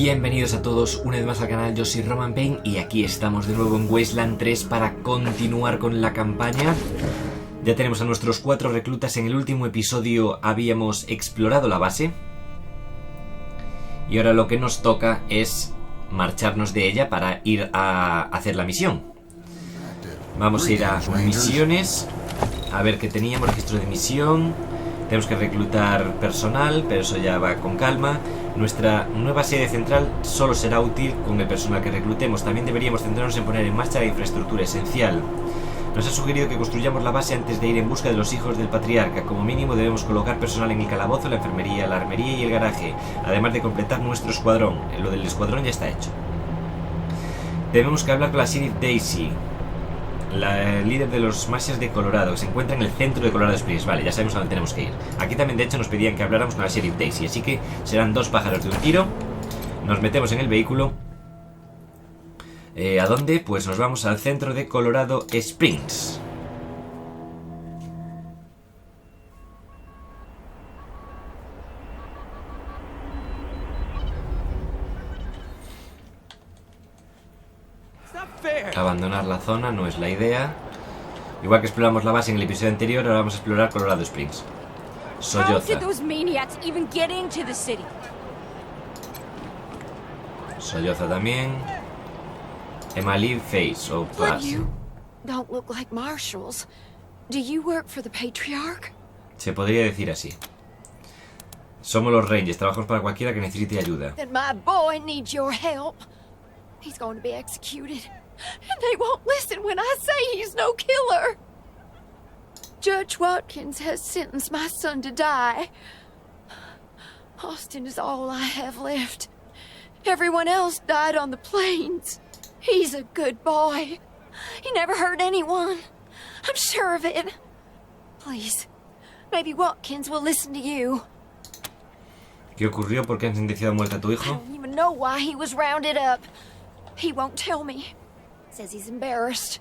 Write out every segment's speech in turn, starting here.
Bienvenidos a todos una vez más al canal, yo soy Payne y aquí estamos de nuevo en Wasteland 3 para continuar con la campaña. Ya tenemos a nuestros 4 reclutas. En el último episodio habíamos explorado la base y ahora lo que nos toca es marcharnos de ella para ir a hacer la misión. Vamos a ir a misiones, a ver qué teníamos, registro de misión. Tenemos que reclutar personal, pero eso ya va con calma. Nuestra nueva sede central solo será útil con el personal que reclutemos. También deberíamos centrarnos en poner en marcha la infraestructura esencial. Nos ha sugerido que construyamos la base antes de ir en busca de los hijos del patriarca. Como mínimo debemos colocar personal en el calabozo, la enfermería, la armería y el garaje, además de completar nuestro escuadrón. Lo del escuadrón ya está hecho. Debemos que hablar con la sheriff Daisy, la líder de los Marshals de Colorado, que se encuentra en el centro de Colorado Springs. Vale, ya sabemos a dónde tenemos que ir. Aquí también de hecho nos pedían que habláramos con la sheriff Daisy, así que serán 2 pájaros de un tiro. Nos metemos en el vehículo. ¿A dónde? Pues nos vamos al centro de Colorado Springs. Abandonar la zona no es la idea. Igual que exploramos la base en el episodio anterior, ahora vamos a explorar Colorado Springs. Solloza. Solloza también. Emily Face o Plus. Se podría decir así. Somos los Rangers, trabajamos para cualquiera que necesite ayuda. He's going to be executed, and they won't listen when I say he's no killer. Judge Watkins has sentenced my son to die. Austin is all I have left. Everyone else died on the plains. He's a good boy. He never hurt anyone. I'm sure of it. Please, maybe Watkins will listen to you. ¿Qué ocurrió? ¿Por qué han sentenciado a muerte a tu hijo? I don't even know why he was rounded up. He won't tell me. Says he's embarrassed.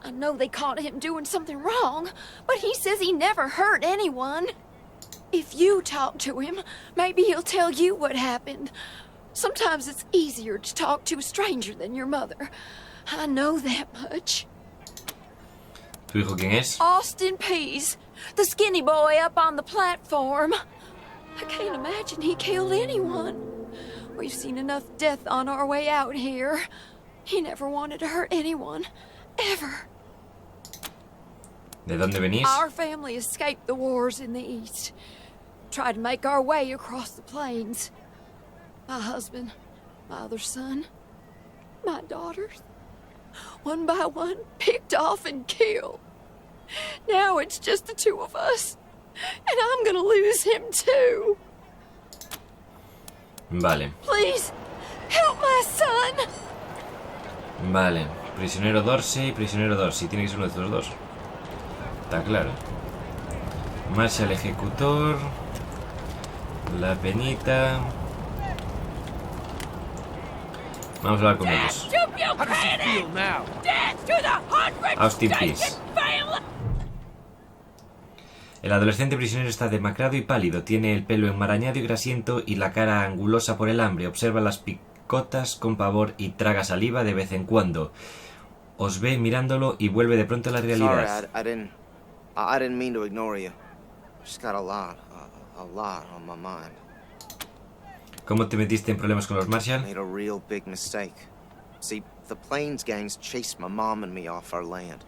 I know they caught him doing something wrong, but he says he never hurt anyone. If you talk to him, maybe he'll tell you what happened. Sometimes it's easier to talk to a stranger than your mother. I know that much. ¿Tu hijo quién es? Austin Pease, the skinny boy up on the platform. I can't imagine he killed anyone. We've seen enough death on our way out here. He never wanted to hurt anyone, ever. ¿De dónde venís? Our family escaped the wars in the East. Tried to make our way across the plains. My husband, my other son, my daughters, one by one, picked off and killed. Now it's just the 2 of us, and I'm gonna lose him too. Vale. Please, help my son. Vale. Prisionero Dorsey, prisionero Dorsey. Tiene que ser uno de estos dos. Está claro. Marshal ejecutor. La penita. Vamos a hablar con ellos. Austin Pease. El adolescente prisionero está demacrado y pálido, tiene el pelo enmarañado y grasiento y la cara angulosa por el hambre. Observa las picotas con pavor y traga saliva de vez en cuando. Os ve mirándolo y vuelve de pronto a la realidad. Sorry, I didn't mean to ignore you. Just got a lot on my mind. ¿Cómo te metiste en problemas con los Marshall? Made a real big mistake. See, the Plains gangs chased my mom and me off our land.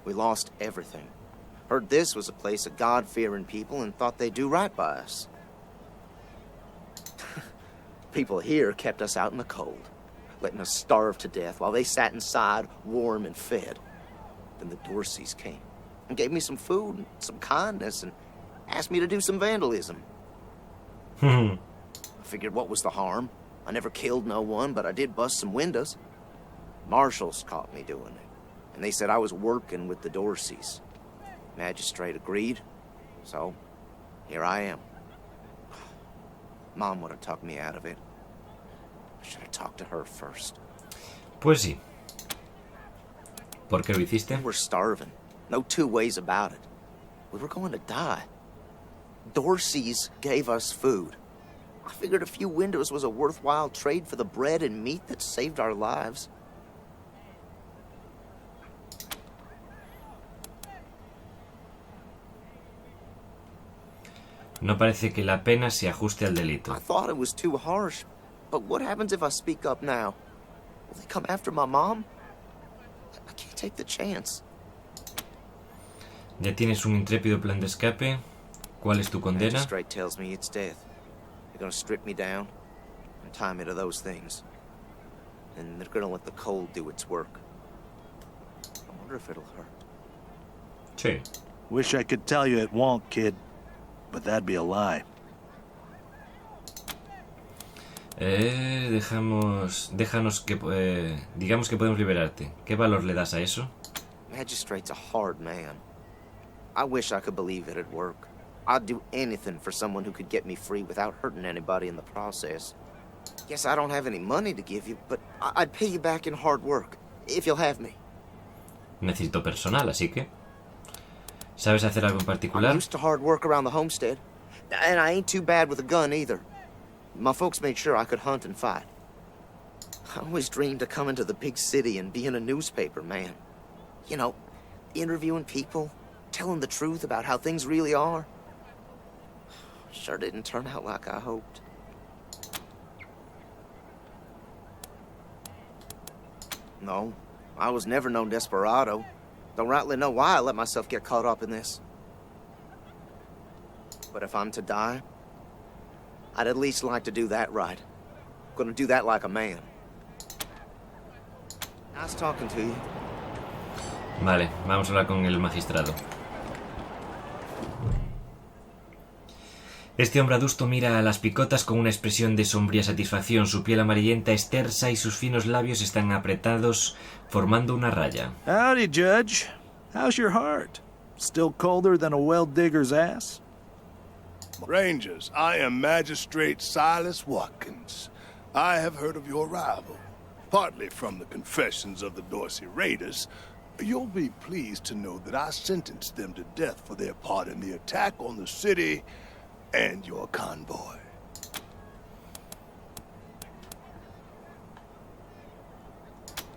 We lost everything. Heard this was a place of God-fearing people and thought they'd do right by us. People here kept us out in the cold, letting us starve to death while they sat inside, warm and fed. Then the Dorseys came and gave me some food and some kindness and asked me to do some vandalism. I figured, what was the harm? I never killed no one, but I did bust some windows. Marshals caught me doing it, and they said I was working with the Dorseys. Magistrate agreed, so here I am. Mom would have tucked me out of it. I should have talked to her first. Pues sí. ¿Por qué lo hiciste? We were starving. No 2 ways about it. We were going to die. Dorseys gave us food. I figured a few windows was a worthwhile trade for the bread and meat that saved our lives. No parece que la pena se ajuste al delito. I thought it was too harsh, but what happens if I speak up now? Will they come after my mom? I can't take the chance. Ya tienes un intrépido plan de escape. ¿Cuál es tu condena? Magistrate tells me it's death. They're gonna strip me down and tie me to those things. And they're gonna let the cold do its work. I wonder if it'll hurt. Sí. Wish I could tell you it won't, kid. But that'd be a lie. Déjanos que... digamos que podemos liberarte. ¿Qué valor le das a eso? Magistrate's a hard man. I wish I could believe it'd work. I'd do anything for someone who could get me free without hurting anybody in the process. Guess I don't have any money to give you, but I'd pay you back in hard work, if you'll have me. Necesito personal, así que... ¿Sabes hacer algo en particular? I'm used to hard work around the homestead, and I ain't too bad with a gun either. My folks made sure I could hunt and fight. I always dreamed of coming to the big city and being a newspaper man. You know, interviewing people, telling the truth about how things really are. Sure didn't turn out like I hoped. No, I was never no desperado. Don't rightly know why I let myself get caught up in this. But if I'm to die, I'd at least like to do that right. I'm gonna do that like a man. Nice talking to you. Vale, vamos a hablar con el magistrado. Este hombre adusto mira a las picotas con una expresión de sombría satisfacción. Su piel amarillenta es tersa y sus finos labios están apretados, formando una raya. Howdy, Judge. How's your heart? Still colder than a well digger's ass? Rangers, I am Magistrate Silas Watkins. I have heard of your arrival, partly from the confessions of the Dorsey Raiders. You'll be pleased to know that I sentenced them to death for their part in the attack on the city and your convoy.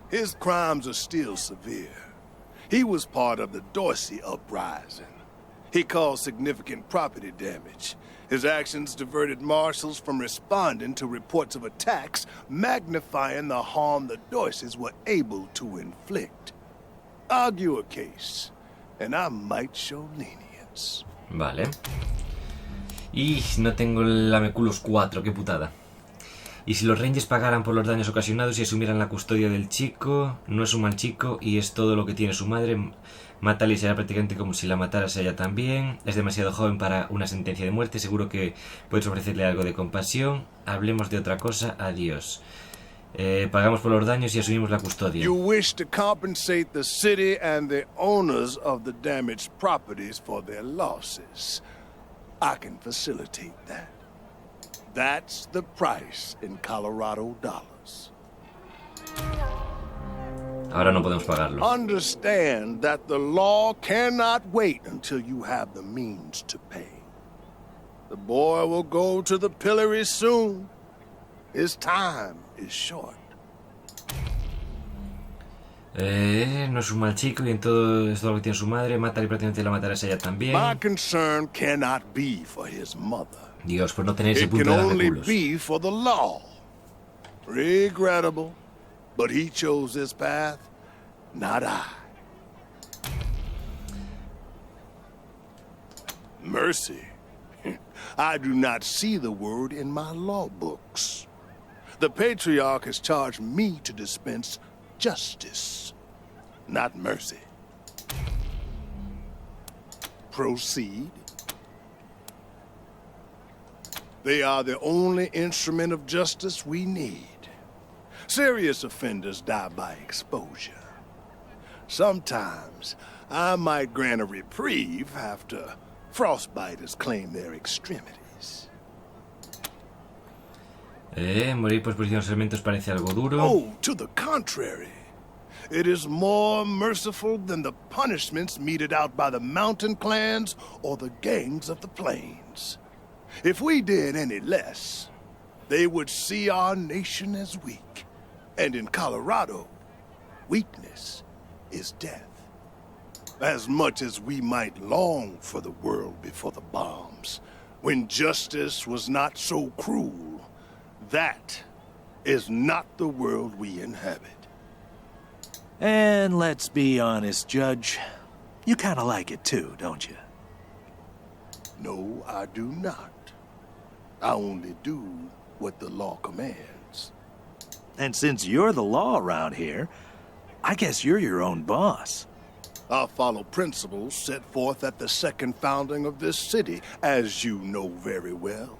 His crimes are still severe. He was part of the Dorsey uprising. He caused significant property damage. His actions diverted marshals from responding to reports of attacks, magnifying the harm the Dorseys were able to inflict. Argue a case, and I might show lenience. Vale. Y no tengo el Ameculos 4, qué putada. Y si los Rangers pagaran por los daños ocasionados y asumieran la custodia del chico, no es un mal chico y es todo lo que tiene su madre. Mátale y será prácticamente como si la mataras a ella también. Es demasiado joven para una sentencia de muerte. Seguro que puedes ofrecerle algo de compasión. Hablemos de otra cosa. Adiós. Pagamos por los daños y asumimos la custodia. You wish to compensate the city and the owners of the damaged properties for their losses. I can facilitate that. That's the price in Colorado dollars. Ahora no podemos pagarlo. Understand that the law cannot wait until you have the means to pay. The boy will go to the pillory soon. His time is short. No es un mal chico y en todo es todo lo que tiene su madre. Mátale y prácticamente la matarás a ella también. My concern cannot be for his mother. Dios, por no tener ese It can punto de only Ameculos. be for the law. Regrettable, but he chose this path, not I. Mercy. I do not see the word in my law books. The patriarch has charged me to dispense justice, not mercy. Proceed. They are the only instrument of justice we need. Serious offenders die by exposure. Sometimes I might grant a reprieve after frostbiters claim their extremities. Morir por exposición a los elementos parece algo duro. Oh, to the contrary. It is more merciful than the punishments meted out by the mountain clans or the gangs of the plains. If we did any less, they would see our nation as weak. And in Colorado, weakness is death. As much as we might long for the world before the bombs, when justice was not so cruel, that is not the world we inhabit. And let's be honest, Judge. You kind of like it too, don't you? No, I do not. I only do what the law commands. And since you're the law around here, I guess you're your own boss. I follow principles set forth at the second founding of this city, as you know very well.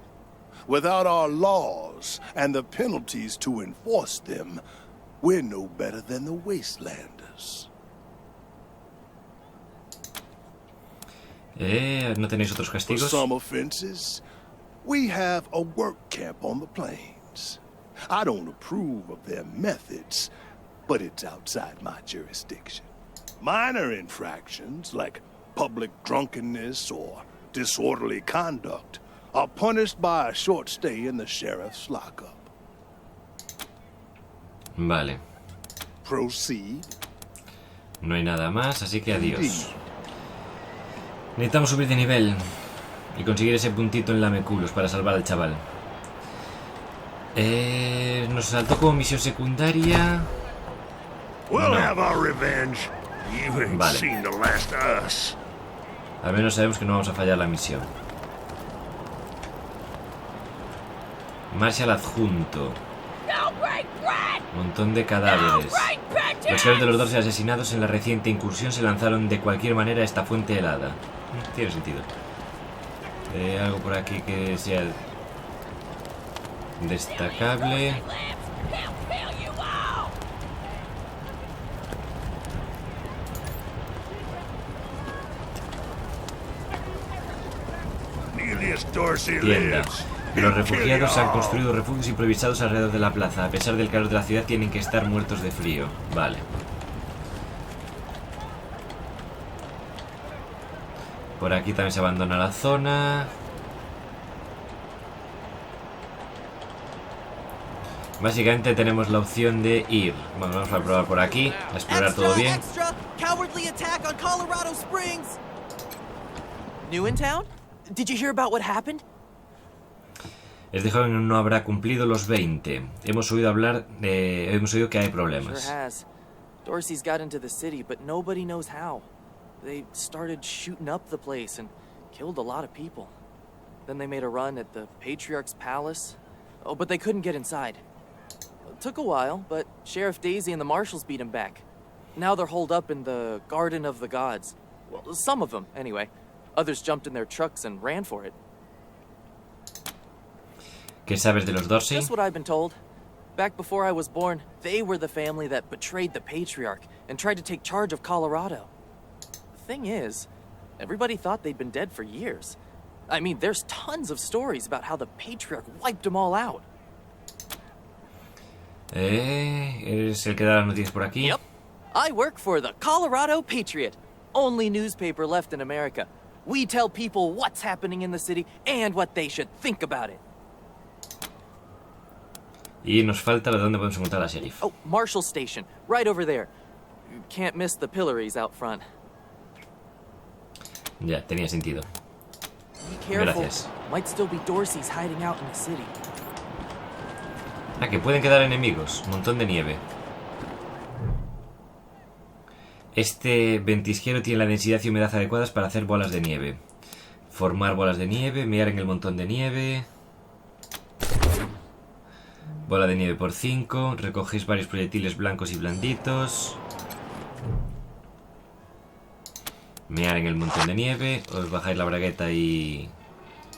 Without our laws and the penalties to enforce them, we're no better than the Wastelanders. ¿No tenéis otros For castigos? some offenses, we have a work camp on the plains. I don't approve of their methods, but it's outside my jurisdiction. Minor infractions, like public drunkenness or disorderly conduct, are punished by a short stay in the sheriff's lockup. Vale. Proceed. No hay nada más, así que adiós. Necesitamos subir de nivel y conseguir ese puntito en la meculos para salvar al chaval. Nos saltó como misión secundaria. We'll have our revenge. You ain't Vale. seen the last of us. Al menos sabemos que no vamos a fallar la misión. Marshal adjunto. Montón de cadáveres. Los cadáveres de los dos asesinados en la reciente incursión se lanzaron de cualquier manera a esta fuente helada. Tiene sentido. Algo por aquí que sea destacable. Tienda. Los refugiados han construido refugios improvisados alrededor de la plaza. A pesar del calor de la ciudad, tienen que estar muertos de frío. Vale. Por aquí también se abandona la zona. Básicamente tenemos la opción de ir. Bueno, vamos a probar por aquí, a explorar todo bien. Cowardly attack on Colorado Springs. New in town? Did you hear about what happened? Este joven no habrá cumplido los 20. Hemos oído que hay problemas. Sure has. Dorsey's got into the city, but nobody knows how. They started shooting up the place and killed a lot of people. Then they made a run at the Patriarch's palace. Oh, but they couldn't get inside. It took a while, but Sheriff Daisy and the marshals beat him back. Now they're holed up in the Garden of the Gods. Well, some of them, anyway. Others jumped in their trucks and ran for it. ¿Qué sabes de los Dorsey? Just what I've been told. Back before I was born, they were the family that betrayed the Patriarch and tried to take charge of Colorado. The thing is, everybody thought they'd been dead for years. I mean, there's tons of stories about how the Patriarch wiped them all out. ¿Eres el que da las noticias por aquí? Yep. I work for the Colorado Patriot, only newspaper left in America. We tell people what's happening in the city and what they should think about it. Y nos falta lo de dónde podemos encontrar a la sheriff. Oh, Marshall Station, right over there. You can't miss the pillories out front. Ya, tenía sentido. Be careful. Gracias. Might still be Dorsey's hiding out in the city. Ah, que pueden quedar enemigos. Un montón de nieve. Este ventisquero tiene la densidad y humedad adecuadas para hacer bolas de nieve. Formar bolas de nieve, mear en el montón de nieve. Bola de nieve por 5. Recogéis varios proyectiles blancos y blanditos. Mear en el montón de nieve. Os bajáis la bragueta y...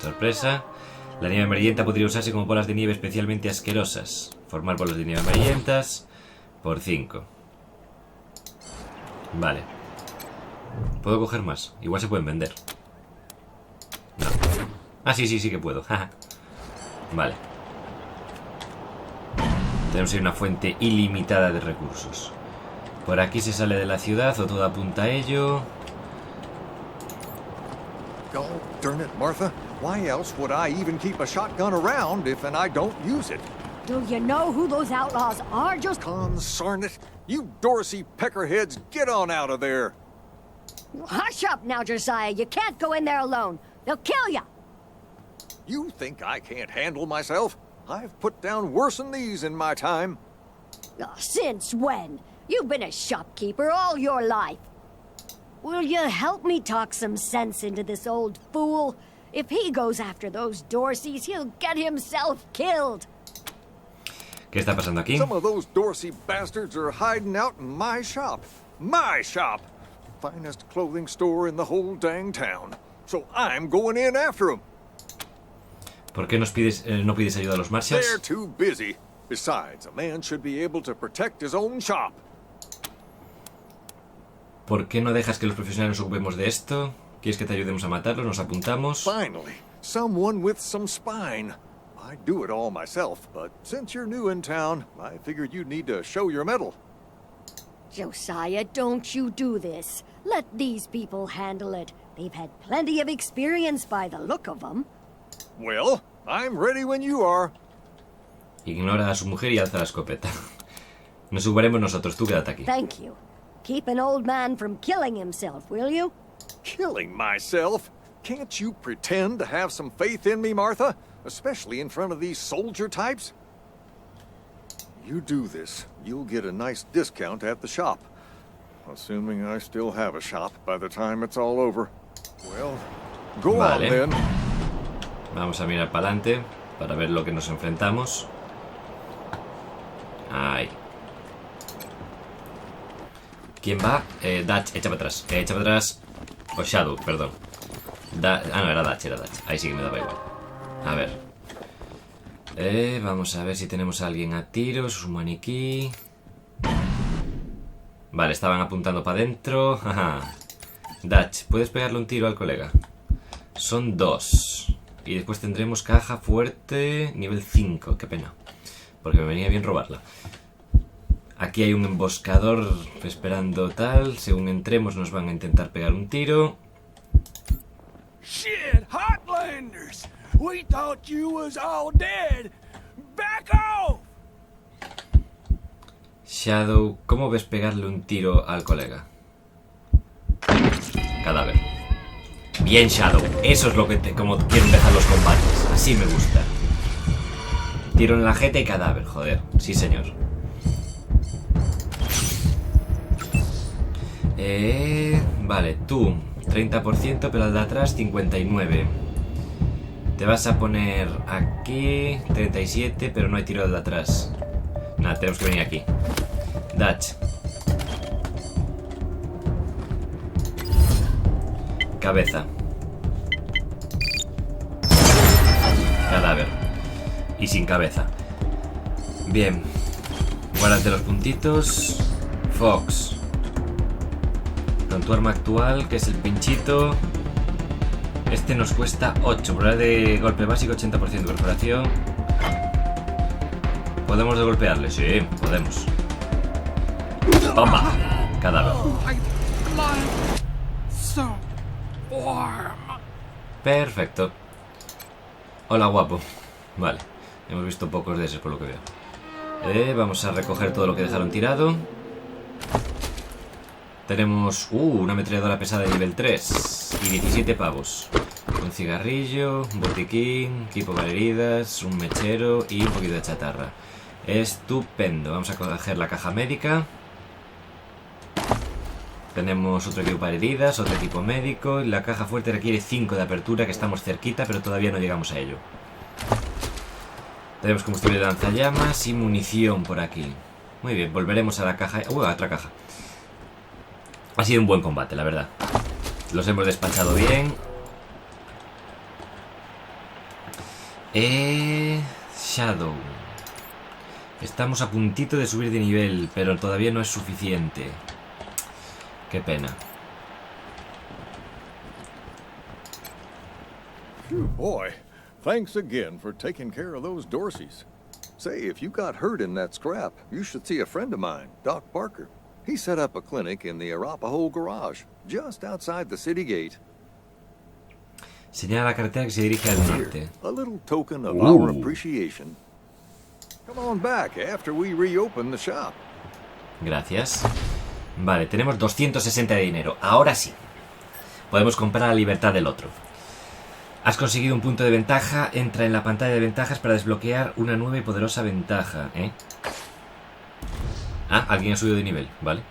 sorpresa. La nieve amarillenta podría usarse como bolas de nieve especialmente asquerosas. Formar bolas de nieve amarillentas por 5. Vale. ¿Puedo coger más? Igual se pueden vender. No. Ah, sí que puedo. Vale. Tenemos ahí una fuente ilimitada de recursos. Por aquí se sale de la ciudad, o todo apunta a ello. God darn it, Martha. Why else would I even keep a shotgun around if I don't use it? Do you know who those outlaws are? Just Consarn it! You Dorsey peckerheads, get on out of there! hush up now, Josiah. You can't go in there alone. They'll kill you. You think I can't handle myself? I've put down worse than these in my time. Since when? You've been a shopkeeper all your life. Will you help me talk some sense into this old fool? If he goes after those Dorseys, he'll get himself killed. ¿Qué está pasando aquí? Some of those Dorsey bastards are hiding out in my shop. My shop! Finest clothing store in the whole dang town. So I'm going in after them. ¿Por qué no pides ayuda a los They're Marshalls? too busy. Besides, a man should be able to protect his own shop. ¿Por qué no dejas que los profesionales nos ocupemos de esto? ¿Quieres que te ayudemos a matarlos? ¿Nos apuntamos? Finally, someone with some spine. I'd do it all myself, but since you're new in town, I figured you'd need to show your mettle. Josiah, don't you do this. Let these people handle it. They've had plenty of experience by the look of them. Well, I'm ready when you are. Ignora a su mujer y alza la escopeta. Nos ocuparemos nosotros, tú quédate aquí. Thank you. Keep an old man from killing himself, will you? Killing myself? Can't you pretend to have some faith in me, Martha? Especially in front of these soldier types? You do this, you'll get a nice discount at the shop. Assuming I still have a shop by the time it's all over. Well, go on then. Vamos a mirar para adelante para ver lo que nos enfrentamos. Ahí. ¿Quién va? Dutch, echa para atrás. Echa para atrás. O Shadow, perdón. No, era Dutch, era Dutch. Ahí sí que me daba igual. A ver. Vamos a ver si tenemos a alguien a tiro. Es un maniquí. Vale, estaban apuntando para adentro. Dutch, ¿puedes pegarle un tiro al colega? Son 2. Y después tendremos caja fuerte nivel 5. Qué pena. Porque me venía bien robarla. Aquí hay un emboscador esperando tal. Según entremos nos van a intentar pegar un tiro. Shit, Hotlanders! We thought you was all dead! Back off! Shadow, ¿cómo ves pegarle un tiro al colega? Cadáver. Bien, Shadow. Eso es lo que como quiero empezar los combates. Así me gusta. Tiro en la jeta y cadáver, joder. Sí, señor. Vale, tú 30%, pero al de atrás 59. Te vas a poner aquí 37, pero no hay tiro al de atrás. Nada, tenemos que venir aquí. Dutch. Cabeza. Cadáver. Y sin cabeza. Bien. Guárdate los puntitos. Fox. Con tu arma actual, que es el pinchito. Este nos cuesta 8. Probabilidad de golpe básico, 80% de perforación. ¿Podemos degolpearle? Sí, podemos. ¡Toma! Cadáver. Perfecto. Hola, guapo. Vale. Hemos visto pocos de esos por lo que veo. Vamos a recoger todo lo que dejaron tirado. Tenemos una ametralladora pesada de nivel 3 y 17 pavos. Un cigarrillo, un botiquín, equipo para heridas, un mechero y un poquito de chatarra. Estupendo. Vamos a coger la caja médica. Tenemos otro equipo para heridas, otro equipo médico. La caja fuerte requiere 5 de apertura, que estamos cerquita, pero todavía no llegamos a ello. Tenemos combustible de lanzallamas y munición por aquí. Muy bien, volveremos a la caja... a otra caja. Ha sido un buen combate, la verdad. Los hemos despachado bien. Shadow. Estamos a puntito de subir de nivel, pero todavía no es suficiente. Qué pena. Boy, thanks again for taking care of those Dorseys. Say, if you got hurt in that scrap, you should see a friend of mine, Doc Barker. He set up a clinic in the Arapahoe garage, just outside the city gate. Señala la carretera que se dirige al norte. A little token of our appreciation. Come on back after we reopen the shop. Gracias. Vale, tenemos 260 de dinero. Ahora sí. Podemos comprar la libertad del otro. Has conseguido un punto de ventaja. Entra en la pantalla de ventajas para desbloquear una nueva y poderosa ventaja, ¿eh? Ah, alguien ha subido de nivel, vale.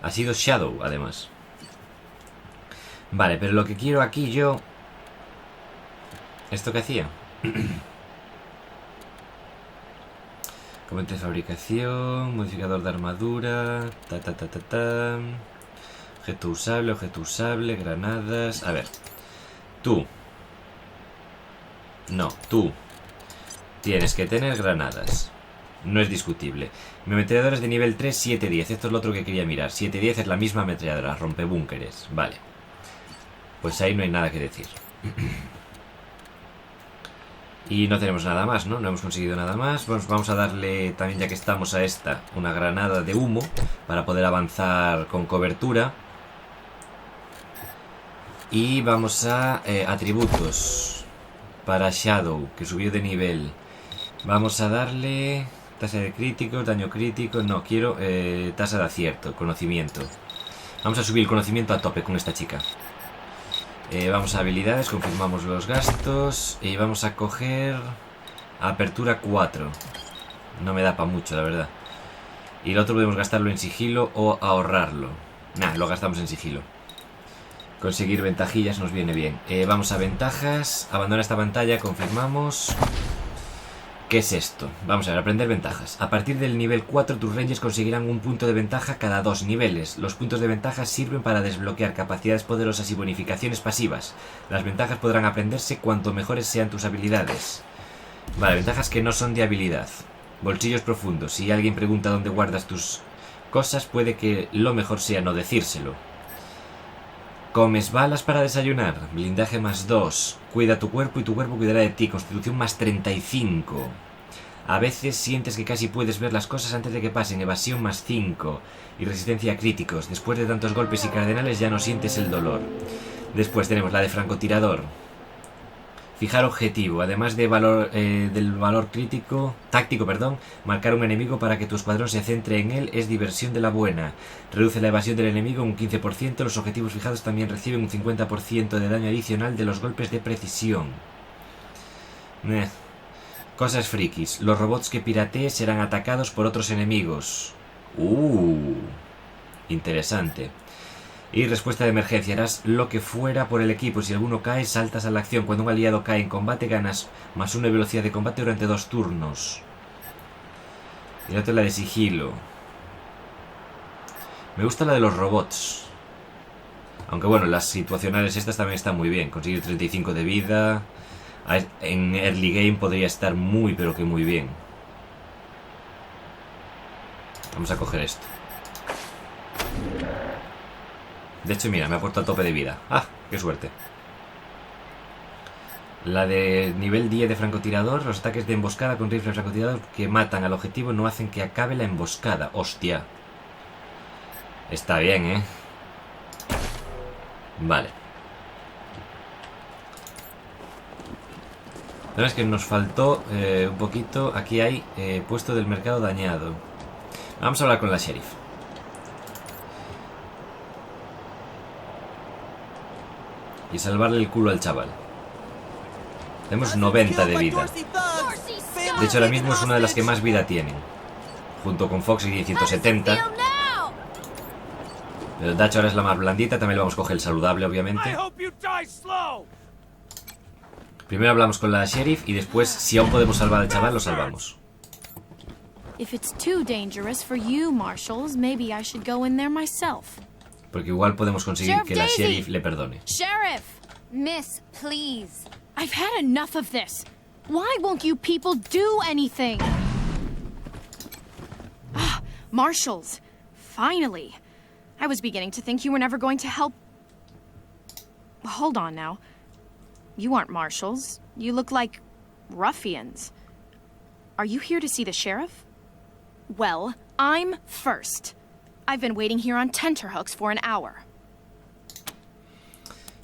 Ha sido Shadow, además. Vale, pero lo que quiero aquí yo... ¿Esto qué hacía? Componente de fabricación, modificador de armadura, objeto usable, granadas... A ver, tú. No, tú. Tienes que tener granadas. No es discutible. Mi ametralladora es de nivel 3, 7-10. Esto es lo otro que quería mirar. 7-10 es la misma ametralladora, rompebúnkeres. Vale. Pues ahí no hay nada que decir. Y no tenemos nada más, ¿no? No hemos conseguido nada más. Vamos a darle también, ya que estamos a esta, una granada de humo para poder avanzar con cobertura. Y vamos a atributos para Shadow, que subió de nivel. Vamos a darle tasa de crítico, daño crítico. No, quiero tasa de acierto, conocimiento. Vamos a subir el conocimiento a tope con esta chica. Vamos a habilidades, confirmamos los gastos. Y vamos a coger apertura 4. No me da para mucho, la verdad. Y el otro podemos gastarlo en sigilo o ahorrarlo. Nah, lo gastamos en sigilo. Conseguir ventajillas nos viene bien. Vamos a ventajas. Abandona esta pantalla, confirmamos. ¿Qué es esto? Vamos a ver, aprender ventajas. A partir del nivel 4 tus rangers conseguirán un punto de ventaja cada 2 niveles. Los puntos de ventaja sirven para desbloquear capacidades poderosas y bonificaciones pasivas. Las ventajas podrán aprenderse cuanto mejores sean tus habilidades. Vale, ventajas que no son de habilidad. Bolsillos profundos. Si alguien pregunta dónde guardas tus cosas, puede que lo mejor sea no decírselo. Comes balas para desayunar. Blindaje más 2. Cuida tu cuerpo y tu cuerpo cuidará de ti. Constitución más 35. A veces sientes que casi puedes ver las cosas antes de que pasen. Evasión más 5. Y resistencia a críticos. Después de tantos golpes y cardenales ya no sientes el dolor. Después tenemos la de francotirador. Fijar objetivo. Además de del valor táctico, marcar un enemigo para que tu escuadrón se centre en él es diversión de la buena. Reduce la evasión del enemigo un 15%. Los objetivos fijados también reciben un 50% de daño adicional de los golpes de precisión. Cosas frikis. Los robots que piratees serán atacados por otros enemigos. Interesante. Y respuesta de emergencia. Harás lo que fuera por el equipo. Si alguno cae, saltas a la acción. Cuando un aliado cae en combate, ganas más 1 de velocidad de combate durante 2 turnos. Y la otra es la de sigilo. Me gusta la de los robots. Aunque bueno, las situacionales estas también están muy bien. Conseguir 35 de vida. En early game podría estar muy, pero que muy bien. Vamos a coger esto. De hecho, mira, me ha puesto a tope de vida. ¡Ah! ¡Qué suerte! La de nivel 10 de francotirador. Los ataques de emboscada con rifle francotirador que matan al objetivo no hacen que acabe la emboscada. ¡Hostia! Está bien, ¿eh? Vale. La verdad es que nos faltó un poquito. Aquí hay puesto del mercado dañado. Vamos a hablar con la sheriff. Y salvarle el culo al chaval. Tenemos 90 de vida. De hecho, ahora mismo es una de las que más vida tienen. Junto con Fox y 170. Pero Dutch ahora es la más blandita. También le vamos a coger el saludable, obviamente. Primero hablamos con la sheriff y después, si aún podemos salvar al chaval, lo salvamos. If it's too dangerous for you, marshals, maybe I should go in there myself. Porque igual podemos conseguir Sheriff que la Daisy. sheriff le perdone. Sheriff! Miss, please. I've had enough of this. Why won't you people do anything? Marshals, finally. I was beginning to think you were never going to help. Hold on now. You aren't marshals. You look like ruffians. Are you here to see the sheriff? Well, I'm first. I've been waiting here on tenterhooks for an hour.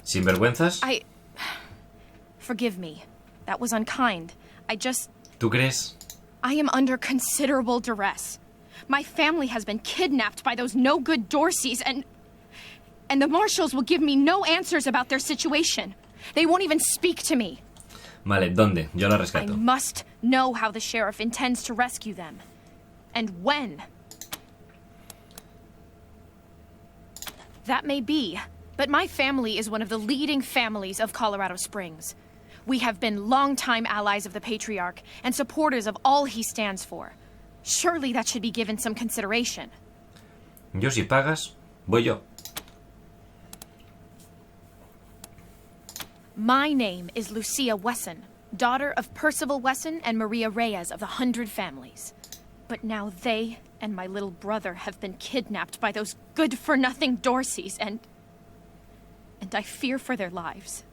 ¿Sinvergüenzas? Forgive me. That was unkind. ¿Tú crees? I am under considerable duress. My family has been kidnapped by those no-good Dorseys, and the Marshals will give me no answers about their situation. They won't even speak to me. Vale, ¿dónde? Yo la I rescato. must know how the sheriff intends to rescue them. And when. That may be, but my family is one of the leading families of Colorado Springs. We have been longtime allies of the Patriarch and supporters of all he stands for. Surely that should be given some consideration. Yo si pagas, voy yo. My name is Lucia Wesson, daughter of Percival Wesson and Maria Reyes of the 100 Families. But now they and my little brother have been kidnapped by those good-for-nothing Dorseys, and I fear for their lives.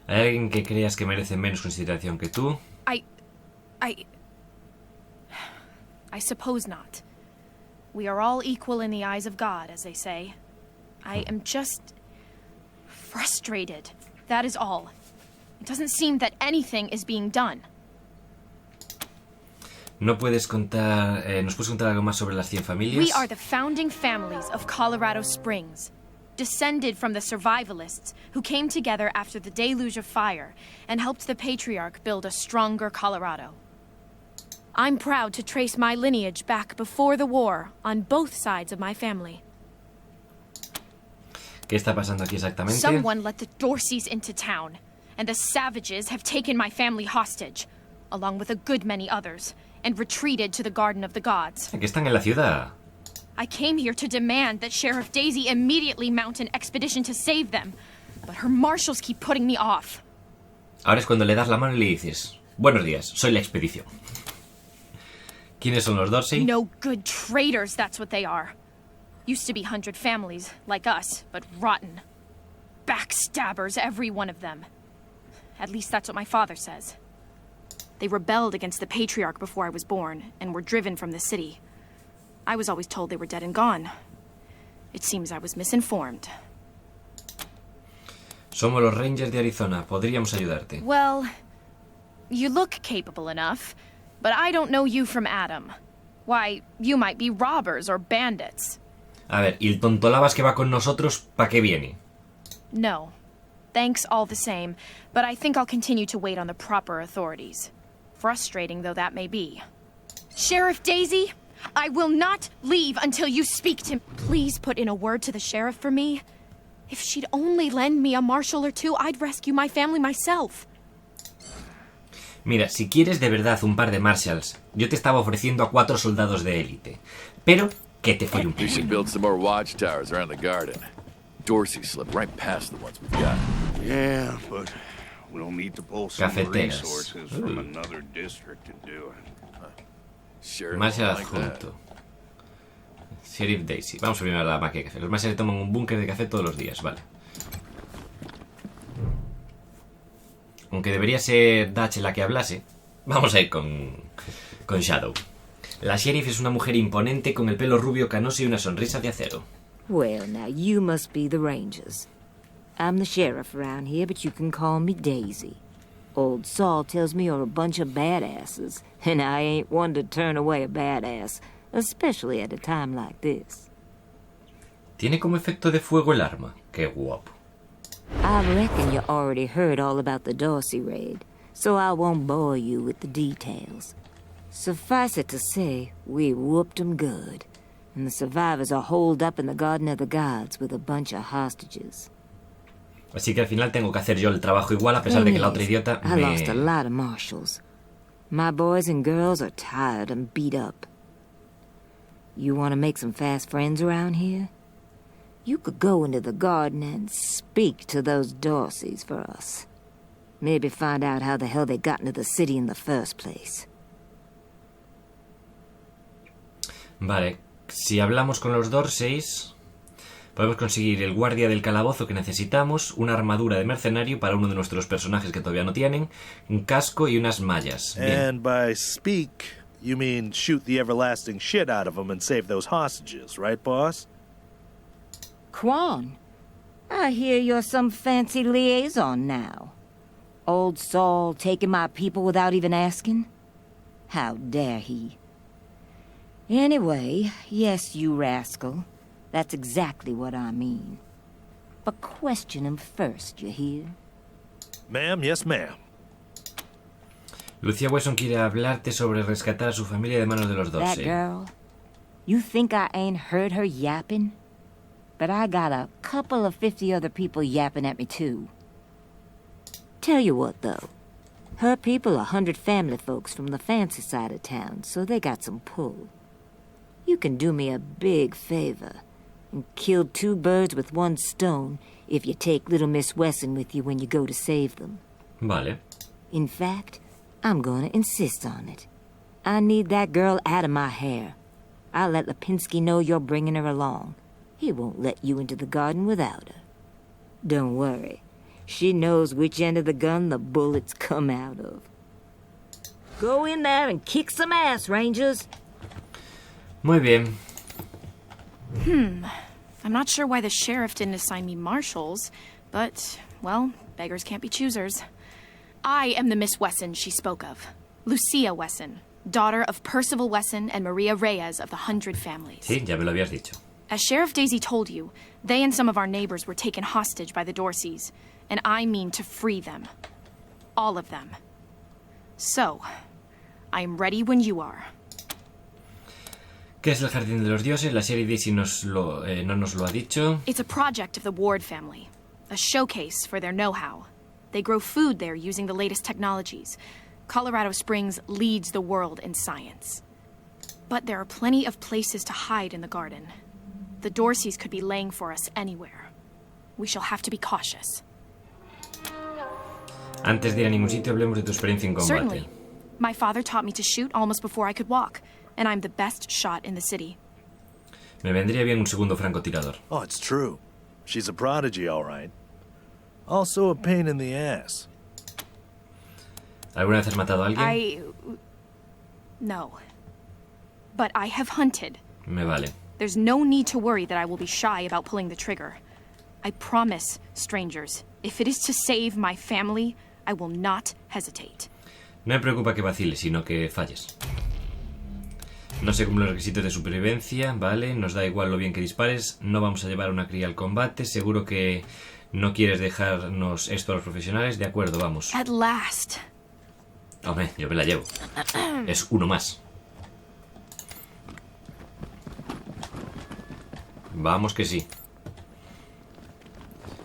¿Hay alguien que creas que merece menos consideración que tú? I suppose not. We are all equal in the eyes of God, as they say. I am just frustrated. That is all. It doesn't seem that anything is being done. ¿No puedes contar, ¿Nos puedes contar algo más sobre las 100 familias? We are the founding families of Colorado Springs, descended from the survivalists who came together after the deluge of fire and helped the Patriarch build a stronger Colorado. I'm proud to trace my lineage back before the war on both sides of my family. ¿Qué está pasando aquí exactamente? Someone let the Dorseys into town, and the savages have taken my family hostage, along with a good many others, and retreated to the Garden of the Gods. Aquí están en la ciudad. I came here to demand that Sheriff Daisy immediately mount an expedition to save them, but her marshals keep putting me off. Ahora es cuando le das la mano y le dices: buenos días, soy la expedición. ¿Quiénes son los Dorsey? No good traitors, that's what they are. Used to be 100 families, like us, but rotten. Backstabbers, every one of them. At least that's what my father says. They rebelled against the Patriarch before I was born, and were driven from the city. I was always told they were dead and gone. It seems I was misinformed. Somos los Rangers de Arizona. Podríamos ayudarte. Well, you look capable enough, but I don't know you from Adam. Why, you might be robbers or bandits. A ver, ¿y el tontolabas que va con nosotros, pa' qué viene? No. Thanks all the same, but I think I'll continue to wait on the proper authorities. Frustrating though that may be. Sheriff Daisy, I will not leave until you speak to me. Please put in a word to the sheriff for me. If she'd only lend me a marshal or two, I'd rescue my family myself. Mira, si quieres de verdad un par de marshals, yo te estaba ofreciendo a 4 soldados de élite. Pero que te fue un We should build some more watchtowers around the garden. Dorsey slipped right past the ones we've got. Yeah, but we'll need to pull some Cafeteras. resources from another district to do it. Sure. Marshal like that. adjunto. Sheriff Daisy. Vamos a primero a la máquina de café. Los marshals toman un búnker de café todos los días, vale. Aunque debería ser Dutch la que hablase, vamos a ir con Shadow. La sheriff es una mujer imponente con el pelo rubio canoso y una sonrisa de acero. Well, now you must be the Rangers. I'm the sheriff around here, but you can call me Daisy. Old Saul tells me you're a bunch of badasses, and I ain't one to turn away a badass, especially at a time like this. Tiene como efecto de fuego el arma. Qué guapo. I reckon you already heard all about the Dorsey raid, so I won't bore you with the details. Suffice it to say, we whooped 'em good, and the survivors are holed up in the Garden of the Gods with a bunch of hostages. Así que al final tengo que hacer yo el trabajo igual a pesar de que la otra idiota I lost a lot of marshals. My boys and girls are tired and beat up. You want to make some fast friends around here? You could go into the garden and speak to those Dorseys for us. Maybe find out how the hell they got into the city in the first place. Vale, si hablamos con los Dorseys, podemos conseguir el guardia del calabozo que necesitamos, una armadura de mercenario para uno de nuestros personajes que todavía no tienen, un casco y unas mallas. Bien. And by speak, you mean shoot the everlasting shit out of them and save those hostages, right, boss? Quan, I hear you're some fancy liaison now. Old Saul taking my people without even asking? How dare he? Anyway, yes, you rascal. That's exactly what I mean. But question him first, you hear? Ma'am, yes, ma'am. Lucia Wesson quiere hablarte sobre rescatar a su familia de manos de los That Dorsey. girl? You think I ain't heard her yapping? But I got a couple of 50 other people yapping at me, too. Tell you what, though. Her people are 100 family folks from the fancy side of town, so they got some pull. You can do me a big favor and kill 2 birds with 1 stone if you take little Miss Wesson with you when you go to save them. Vale. In fact, I'm gonna insist on it. I need that girl out of my hair. I'll let Lipinski know you're bringing her along. He won't let you into the garden without her. Don't worry. She knows which end of the gun the bullets come out of. Go in there and kick some ass, Rangers. Muy bien. I'm not sure why the sheriff didn't assign me marshals, but, well, beggars can't be choosers. I am the Miss Wesson she spoke of. Lucia Wesson, daughter of Percival Wesson and Maria Reyes of the 100 Families. Sí, ya me lo habías dicho. As Sheriff Daisy told you, they and some of our neighbors were taken hostage by the Dorseys, and I mean to free them. All of them. So, I am ready when you are. ¿Qué es el Jardín de los Dioses? La serie Daisy no nos lo ha dicho. It's a project of the Ward family, a showcase for their know-how. They grow food there using the latest technologies. Colorado Springs leads the world in science. But there are plenty of places to hide in the garden. The Dorseys could be laying for us anywhere. We shall have to be cautious. Antes de ir a ningún sitio, hablemos de tu experiencia en combate. Certainly. My father taught me to shoot almost before I could walk, and I'm the best shot in the city. Me vendría bien un segundo francotirador. Oh, it's true. She's a prodigy, all right. Also a pain in the ass. ¿Alguna vez has matado a alguien? No. But I have hunted. Me vale. There's no need to worry that I will be shy about pulling the trigger. I promise, strangers, if it is to save my family, I will not hesitate. No me preocupa que vaciles, sino que falles. No se cumplen los requisitos de supervivencia, vale, nos da igual lo bien que dispares, no vamos a llevar una cría al combate, seguro que no quieres dejarnos esto a los profesionales, de acuerdo, vamos. At last. Hombre, yo me la llevo. Es uno más. Vamos que sí.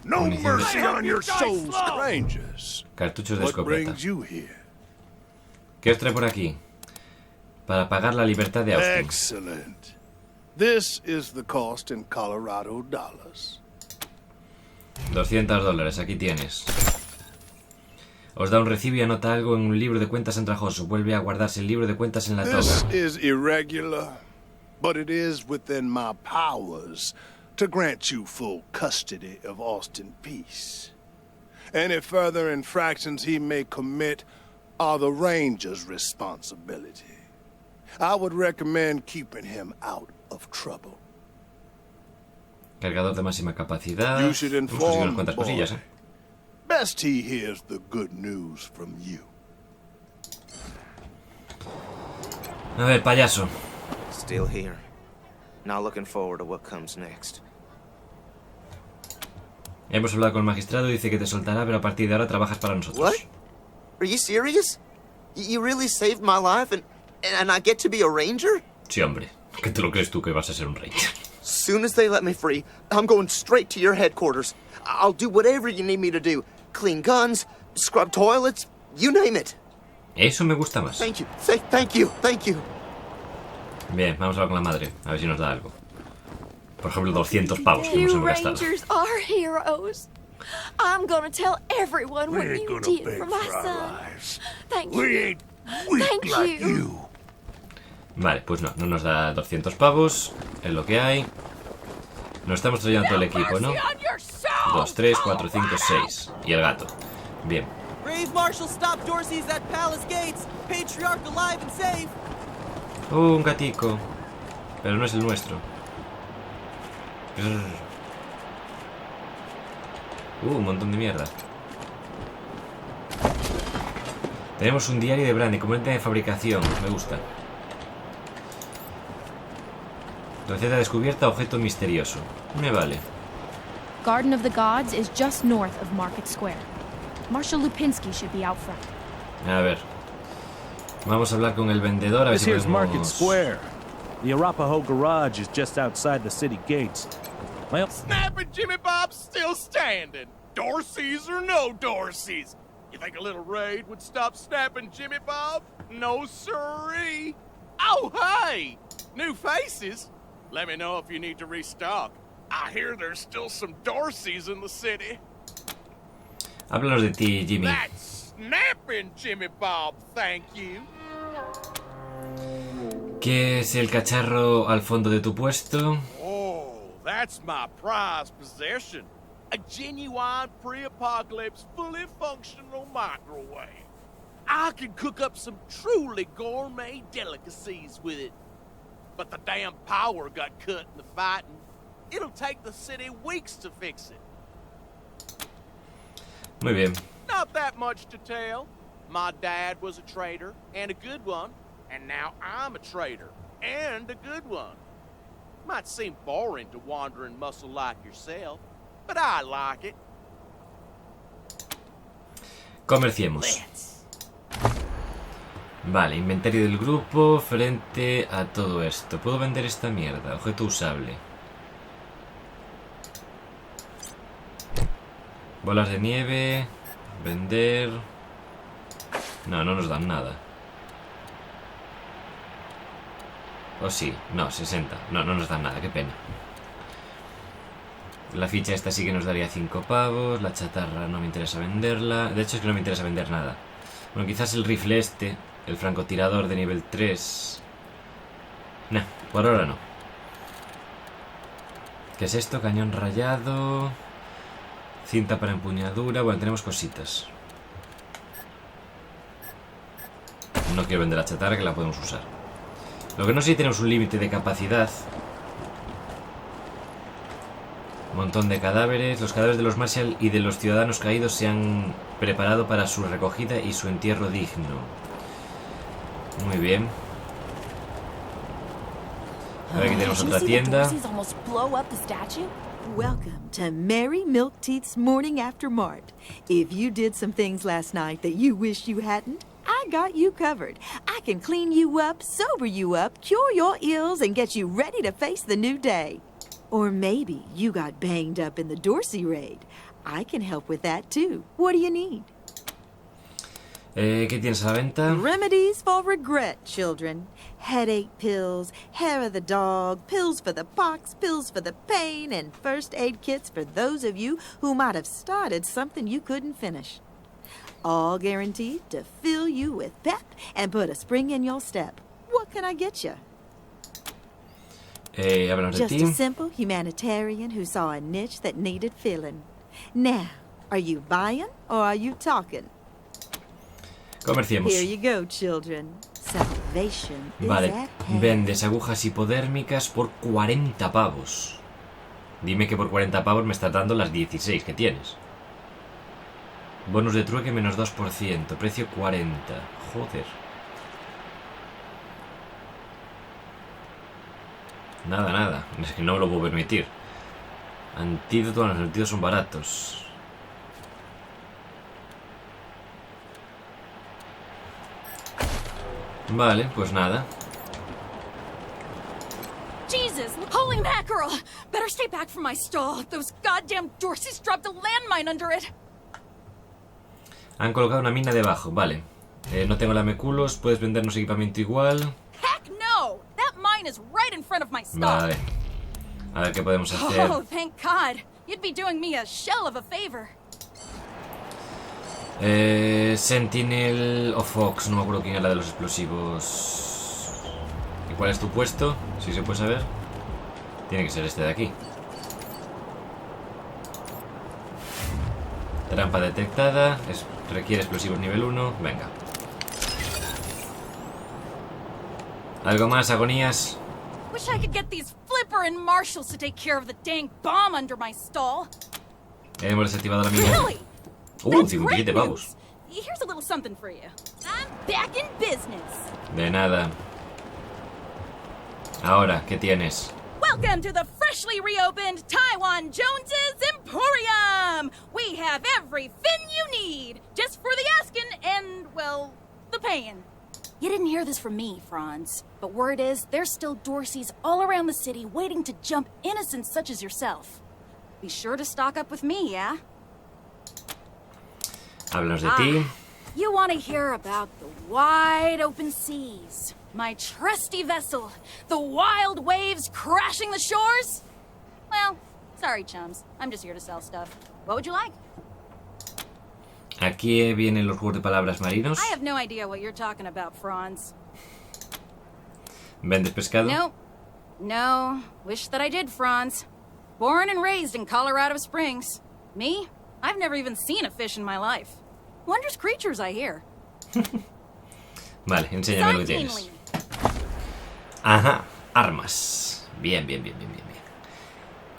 No Munición de- mercy on your souls, strangers. Cartuchos de What escopeta. brings you here? ¿Qué os trae por aquí? Para pagar la libertad de Austin. Excellent. This is the cost in Colorado dollars. $200, aquí tienes. Os da un recibo y anota algo en un libro de cuentas andrajoso. Vuelve a guardarse el libro de cuentas en la This toga. is irregular, but it is within my powers to grant you full custody of Austin Peace. Any further infractions he may commit are the Ranger's responsibility. I would recommend keeping him out of trouble. Cargador de máxima capacidad. You should Hemos conseguido unas inform cuantas the boy. cosillas, Best he hears the good news from you. A ver, payaso. Still here. Now looking forward to what comes next. Hemos hablado con el magistrado, dice que te soltará, pero a partir de ahora trabajas para nosotros. What? Are you serious? You really saved my life and I get to be a ranger? Sí, hombre. ¿Qué te lo crees tú que vas a ser un ranger? Soon as they let me free, I'm going straight to your headquarters. I'll do whatever you need me to do. Clean guns, scrub toilets, you name it. Eso me gusta más. Thank you. Thank you. Bien, vamos a hablar con la madre, a ver si nos da algo. Por ejemplo, 200 pavos que nos You hemos gastado. Rangers are heroes. I'm gonna tell everyone what ain't you gonna did beg for my for our son. lives. Thank We you. ain't weak Thank like you. you. Vale, pues no nos da 200 pavos, es lo que hay. Nos estamos trayendo todo el equipo, ¿no? 2, 3, 4, 5, 6. Y el gato. Bien. Brave Marshal stopped Dorsey's at Palace Gates. Patriarch alive and safe. Un gatico. Pero no es el nuestro. Un montón de mierda. Tenemos un diario de brandy, componente de fabricación. Me gusta. Receta descubierta, objeto misterioso. Me vale. Garden of the Gods is just north of Market Square. Marshal Lupinski should be out front. A ver. Vamos a hablar con el vendedor. A ver This si here's podemos... Market Square. The Arapahoe garage is just outside the city gates. Well, Snapping Jimmy Bob's still standing. Dorsey's or no Dorsey's. You think a little raid would stop snapping Jimmy Bob? No siree. Oh, hey! New faces? Let me know if you need to restock. I hear there's still some Dorseys in the city. Háblanos de ti, Jimmy. That's snapping Jimmy Bob, thank you. ¿Qué es el cacharro al fondo de tu puesto? Oh, that's my prized possession. A genuine pre-apocalypse, fully functional microwave. I can cook up some truly gourmet delicacies with it. But the damn power got cut in the fighting. It'll take the city weeks to fix it. Muy bien. Not that much to tell. My dad was a trader, and a good one. And now I'm a trader, and a good one. Might seem boring to wandering muscle like yourself, but I like it. Comerciemos. Vale, inventario del grupo frente a todo esto. ¿Puedo vender esta mierda? Objeto usable. Bolas de nieve. Vender. No, no nos dan nada. ¿O sí? No, 60. No, no nos dan nada, qué pena. La ficha esta sí que nos daría 5 pavos. La chatarra no me interesa venderla. De hecho es que no me interesa vender nada. Bueno, quizás el rifle este, el francotirador de nivel 3. Nah, por ahora no. ¿Qué es esto? Cañón rayado. Cinta para empuñadura. Bueno, tenemos cositas. No quiero vender la chatarra, que la podemos usar. Lo que no sé si tenemos un límite de capacidad. Un montón de cadáveres. Los cadáveres de los Marshall y de los ciudadanos caídos se han preparado para su recogida y su entierro digno. Muy bien. A ver, aquí tenemos otra tienda. Welcome to Merry Milk Teeth's Morning After Mart. If you did some things last night that you wish you hadn't, I got you covered. I can clean you up, sober you up, cure your ills, and get you ready to face the new day. Or maybe you got banged up in the Dorsey raid. I can help with that too. What do you need? ¿Qué tienes a la venta? Remedies for regret, children. Headache pills, hair of the dog, pills for the pox, pills for the pain, and first aid kits for those of you who might have started something you couldn't finish. All guaranteed to fill you with pep and put a spring in your step. What can I get you? Háblanos de Just ti. a simple humanitarian who saw a niche that needed filling. Now, are you buying or are you talking? Comerciemos. Here you go, children. Salvation is Vale, at hand. vendes agujas hipodérmicas por 40 pavos. Dime que por 40 pavos me estás dando las 16 que tienes. Bonus de trueque menos 2%, precio 40. Joder. Nada, nada. Es que no me lo puedo permitir. Antídoto, los antídotos son baratos. Vale, pues nada. Jesus, holy mackerel! Better stay back from my stall. Those goddamn Dorseys dropped a landmine under it. Han colocado una mina debajo, vale. No tengo lameculos, puedes vendernos equipamiento igual. Heck no! That mine is right in front of my stall. Vale. A ver qué podemos hacer. Oh, thank God. You'd be doing me a shell of a favor. Sentinel o Fox, no me acuerdo quién es la de los explosivos. ¿Y cuál es tu puesto? Si se puede saber. Tiene que ser este de aquí. Trampa detectada. Requiere explosivos nivel 1. Venga. ¿Algo más, agonías? Wish I could get these Flipper and Marshals to take care of the dang bomb under my stall. Hemos desactivado la mina. Really? 57 pavos. here's a little something for you. I'm back in business. De nada. Ahora, ¿qué tienes? Welcome to the freshly reopened Taiwan Jones's Emporium! We have everything you need, just for the asking and, well, the paying. You didn't hear this from me, Franz, but word is there's still Dorseys all around the city waiting to jump innocents such as yourself. Be sure to stock up with me, yeah? Háblanos de ti. You want to hear about the wide open seas, my trusty vessel, the wild waves crashing the shores? Well, sorry, chums. I'm just here to sell stuff. What would you like? Aquí vienen los juegos de palabras marinos. I have no idea what you're talking about, Franz. ¿Vendes pescado? No. No. Wish that I did, Franz. Born and raised in Colorado Springs. Me? I've never even seen a fish in my life. Wondrous creatures, I hear. Vale, enséñame lo que tienes. Ajá, armas. Bien.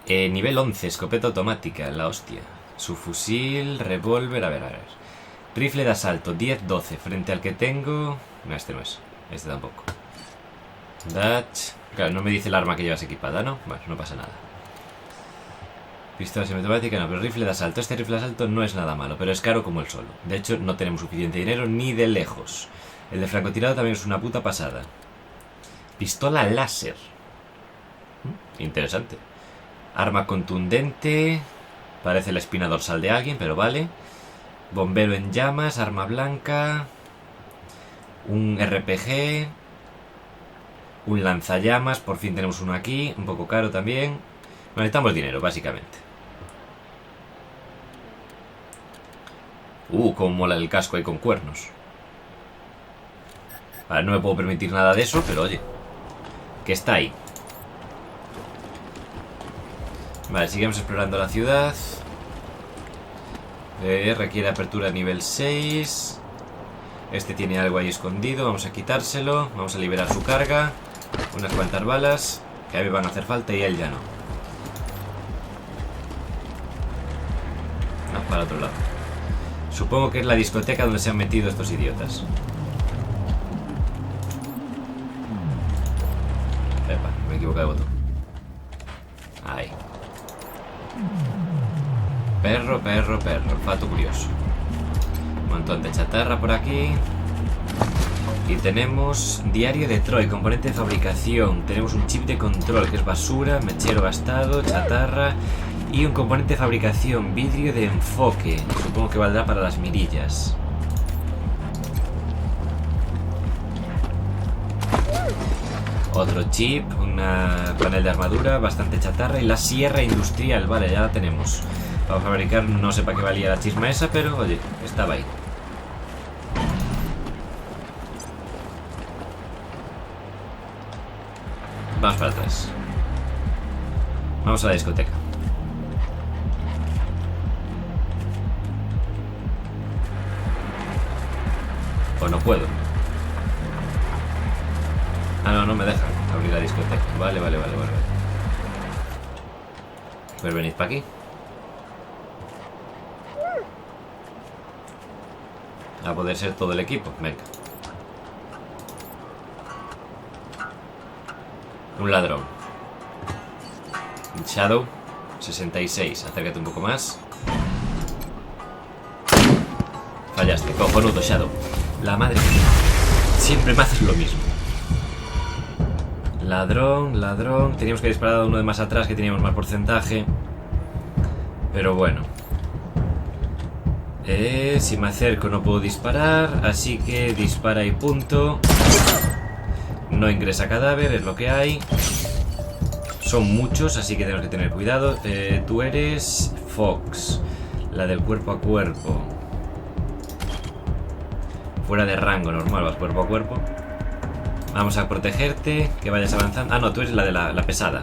Nivel 11, escopeta automática, la hostia. Subfusil, revólver, a ver. Rifle de asalto, 10-12, frente al que tengo... No, este no es. Este tampoco. Dutch... Claro, no me dice el arma que llevas equipada, ¿no? Bueno, no pasa nada. Pistola semiautomática, no, pero rifle de asalto. Este rifle de asalto no es nada malo, pero es caro como el solo. De hecho, no tenemos suficiente dinero ni de lejos. El de francotirado también es una puta pasada. Pistola láser. Interesante. Arma contundente. Parece la espina dorsal de alguien, pero vale. Bombero en llamas, arma blanca. Un RPG. Un lanzallamas, por fin tenemos uno aquí. Un poco caro también. Necesitamos dinero, básicamente. Cómo mola el casco ahí con cuernos. Vale, no me puedo permitir nada de eso, pero oye, que está ahí. Vale, seguimos explorando la ciudad. Requiere apertura nivel 6. Este tiene algo ahí escondido. Vamos a quitárselo. Vamos a liberar su carga. Unas cuantas balas que a mí van a hacer falta y a él ya no. Vamos para el otro lado. Supongo que es la discoteca donde se han metido estos idiotas. Epa, me he equivocado de botón. Ahí. Perro. Olfato curioso. Un montón de chatarra por aquí. Y tenemos diario de Troy, componente de fabricación. Tenemos un chip de control que es basura, mechero gastado, chatarra. Y un componente de fabricación, vidrio de enfoque. Supongo que valdrá para las mirillas. Otro chip, una panel de armadura, bastante chatarra y la sierra industrial. Vale, ya la tenemos. Para fabricar, no sé para qué valía la chisma esa, pero oye, estaba ahí. Vamos para atrás. Vamos a la discoteca. O no puedo. Ah, no me dejan abrir la discoteca. Vale. Pues venid para aquí. A poder ser todo el equipo. Venga. Un ladrón. Shadow 66. Acércate un poco más. Fallaste, cojonudo, Shadow. La madre mía. Siempre me haces lo mismo. Ladrón. Teníamos que disparar a uno de más atrás, que teníamos más porcentaje. Pero bueno. Si me acerco no puedo disparar, así que dispara y punto. No ingresa cadáver, es lo que hay. Son muchos, así que tenemos que tener cuidado. Tú eres Fox, la del cuerpo a cuerpo. Fuera de rango, normal, vas cuerpo a cuerpo. Vamos a protegerte, que vayas avanzando. Ah, no, tú eres la de la pesada.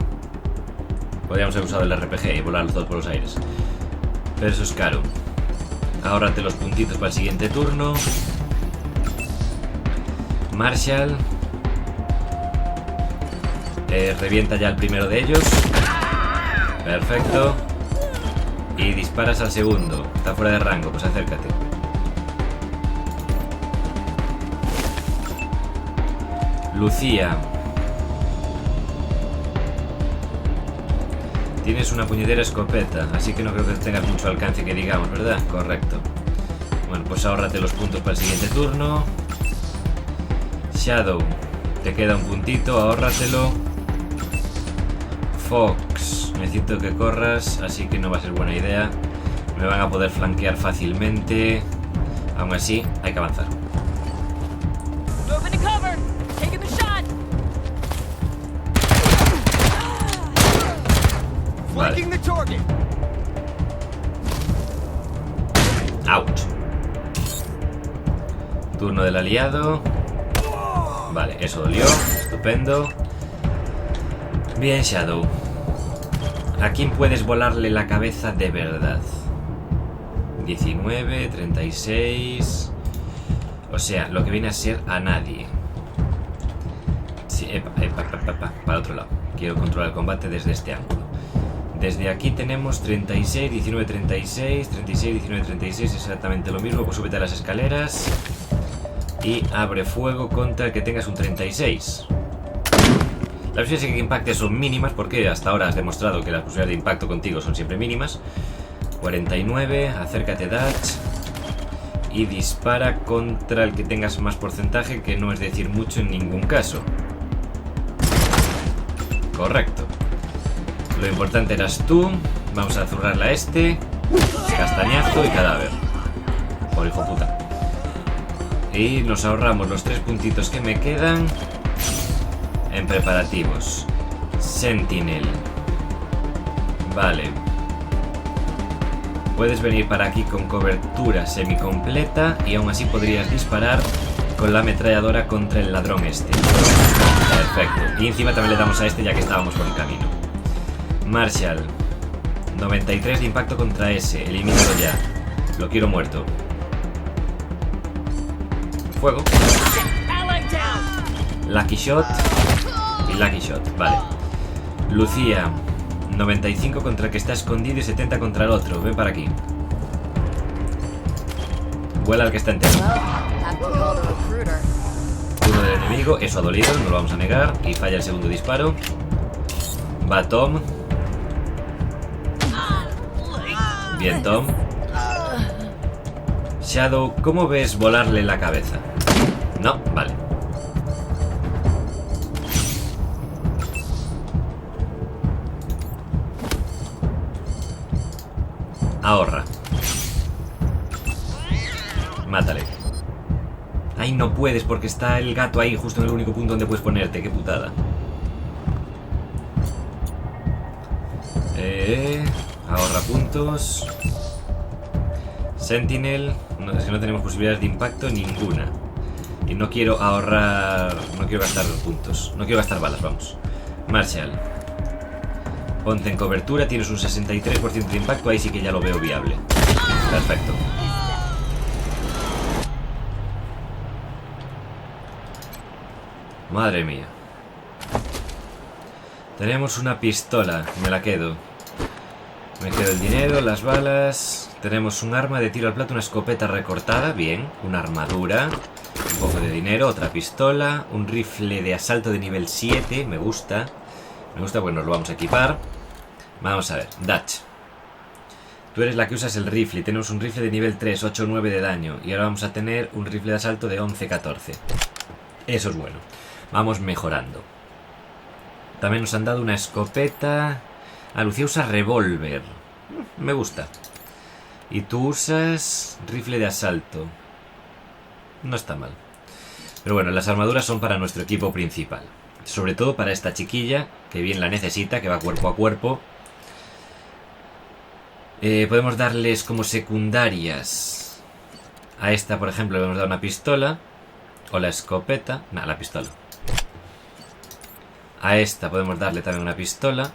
Podríamos haber usado el RPG y volar los dos por los aires. Pero eso es caro. Ahórrate los puntitos para el siguiente turno. Marshall. Revienta ya el primero de ellos. Perfecto. Y disparas al segundo. Está fuera de rango, pues acércate. Lucía. Tienes una puñetera escopeta, así que no creo que tengas mucho alcance que digamos, ¿verdad? Correcto. Bueno, pues ahórrate los puntos para el siguiente turno. Shadow, te queda un puntito, ahórratelo. Fox, necesito que corras, así que no va a ser buena idea. Me van a poder flanquear fácilmente. Aún así, hay que avanzar. Vale. Ouch. Turno del aliado. Vale, eso dolió. Estupendo. Bien, Shadow. ¿A quién puedes volarle la cabeza de verdad? 19, 36... O sea, lo que viene a ser a nadie. Sí, para otro lado. Quiero controlar el combate desde este ángulo. Desde aquí tenemos 36, 19, 36, 36, 19, 36, exactamente lo mismo. Pues súbete a las escaleras y abre fuego contra el que tengas un 36. Las posibilidades de impacte son mínimas porque hasta ahora has demostrado que las posibilidades de impacto contigo son siempre mínimas. 49, acércate Dutch y dispara contra el que tengas más porcentaje, que no es decir mucho en ningún caso. Correcto. Lo importante eras tú. Vamos a zurrarla a este. Castañazo y cadáver. Por hijo puta. Y nos ahorramos los 3 puntitos que me quedan en preparativos. Sentinel. Vale. Puedes venir para aquí con cobertura semicompleta y aún así podrías disparar con la ametralladora contra el ladrón este. Perfecto. Y encima también le damos a este ya que estábamos por el camino. Marshall. 93 de impacto contra ese. Elimínalo ya. Lo quiero muerto. Fuego. Lucky Shot. Y Lucky Shot. Vale. Lucía. 95 contra el que está escondido y 70 contra el otro. Ven para aquí. Vuela al que está entero. Uno del enemigo. Eso ha dolido, no lo vamos a negar. Y falla el segundo disparo. Va Tom. Bien, Tom. Shadow, ¿cómo ves volarle la cabeza? No, vale. Ahorra. Mátale. Ay, no puedes porque está el gato ahí justo en el único punto donde puedes ponerte. Qué putada. Ahorra puntos. Sentinel. No, es que no tenemos posibilidades de impacto ninguna. Y no quiero ahorrar. No quiero gastar puntos. No quiero gastar balas, vamos. Marshall. Ponte en cobertura, tienes un 63% de impacto, ahí sí que ya lo veo viable. Perfecto. Madre mía. Tenemos una pistola, me la quedo. Me quedo el dinero, las balas. Tenemos un arma de tiro al plato, una escopeta recortada, bien. Una armadura, un poco de dinero, otra pistola. Un rifle de asalto de nivel 7, me gusta. Me gusta porque nos lo vamos a equipar. Vamos a ver, Dutch. Tú eres la que usas el rifle. Tenemos un rifle de nivel 3, 8, 9 de daño. Y ahora vamos a tener un rifle de asalto de 11, 14. Eso es bueno. Vamos mejorando. También nos han dado una escopeta. Ah, Lucía usa revólver. Me gusta. Y tú usas rifle de asalto. No está mal. Pero bueno, las armaduras son para nuestro equipo principal. Sobre todo para esta chiquilla, que bien la necesita, que va cuerpo a cuerpo. Podemos darles como secundarias. A esta, por ejemplo, le podemos dar una pistola. O la escopeta. No, la pistola. A esta podemos darle también una pistola.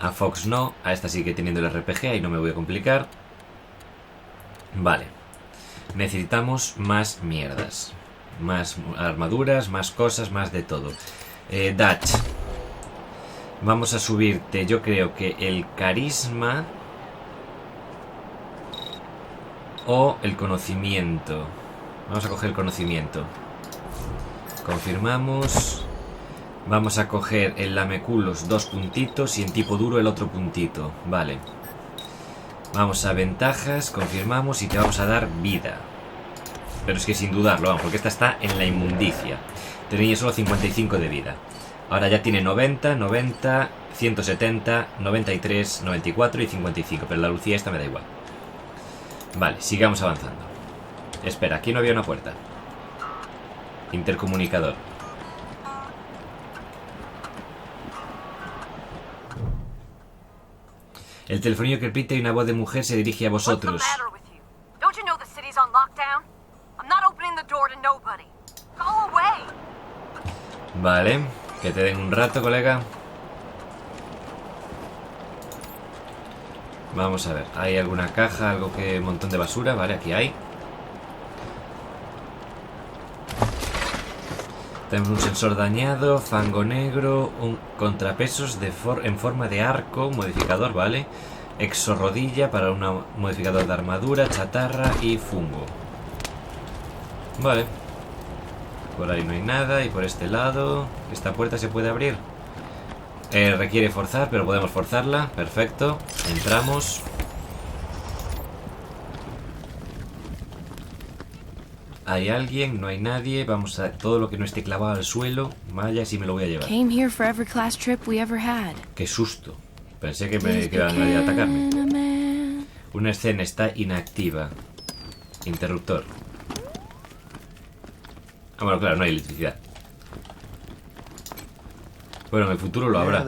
A Fox no. A esta sigue teniendo el RPG y no me voy a complicar. Vale. Necesitamos más mierdas. Más armaduras, más cosas, más de todo. Dutch. Vamos a subirte, yo creo que el carisma o el conocimiento. Vamos a coger el conocimiento. Confirmamos. Vamos a coger el lameculos 2 puntitos y en tipo duro el otro puntito. Vale. Vamos a ventajas, confirmamos y te vamos a dar vida. Pero es que sin dudarlo, vamos, porque esta está en la inmundicia. Tenía solo 55 de vida. Ahora ya tiene 90, 90, 170, 93, 94 y 55. Pero la lucía esta me da igual. Vale, sigamos avanzando. Espera, aquí no había una puerta. Intercomunicador. El telefonillo que repite y una voz de mujer se dirige a vosotros. Vale, que te den un rato, colega. Vamos a ver, ¿hay alguna caja? Algo que... un montón de basura, vale, aquí hay. Tenemos un sensor dañado, fango negro, un contrapesos en forma de arco, modificador, vale. Exorrodilla para un modificador de armadura, chatarra y fungo. Vale. Por ahí no hay nada y por este lado... ¿Esta puerta se puede abrir? Requiere forzar, pero podemos forzarla. Perfecto. Entramos. ¿Hay alguien? No hay nadie. Vamos a... todo lo que no esté clavado al suelo. Vaya, si me lo voy a llevar. Qué susto. Pensé que me iban a atacarme. Una escena está inactiva. Interruptor. Ah, bueno, claro, no hay electricidad. Bueno, en el futuro lo habrá.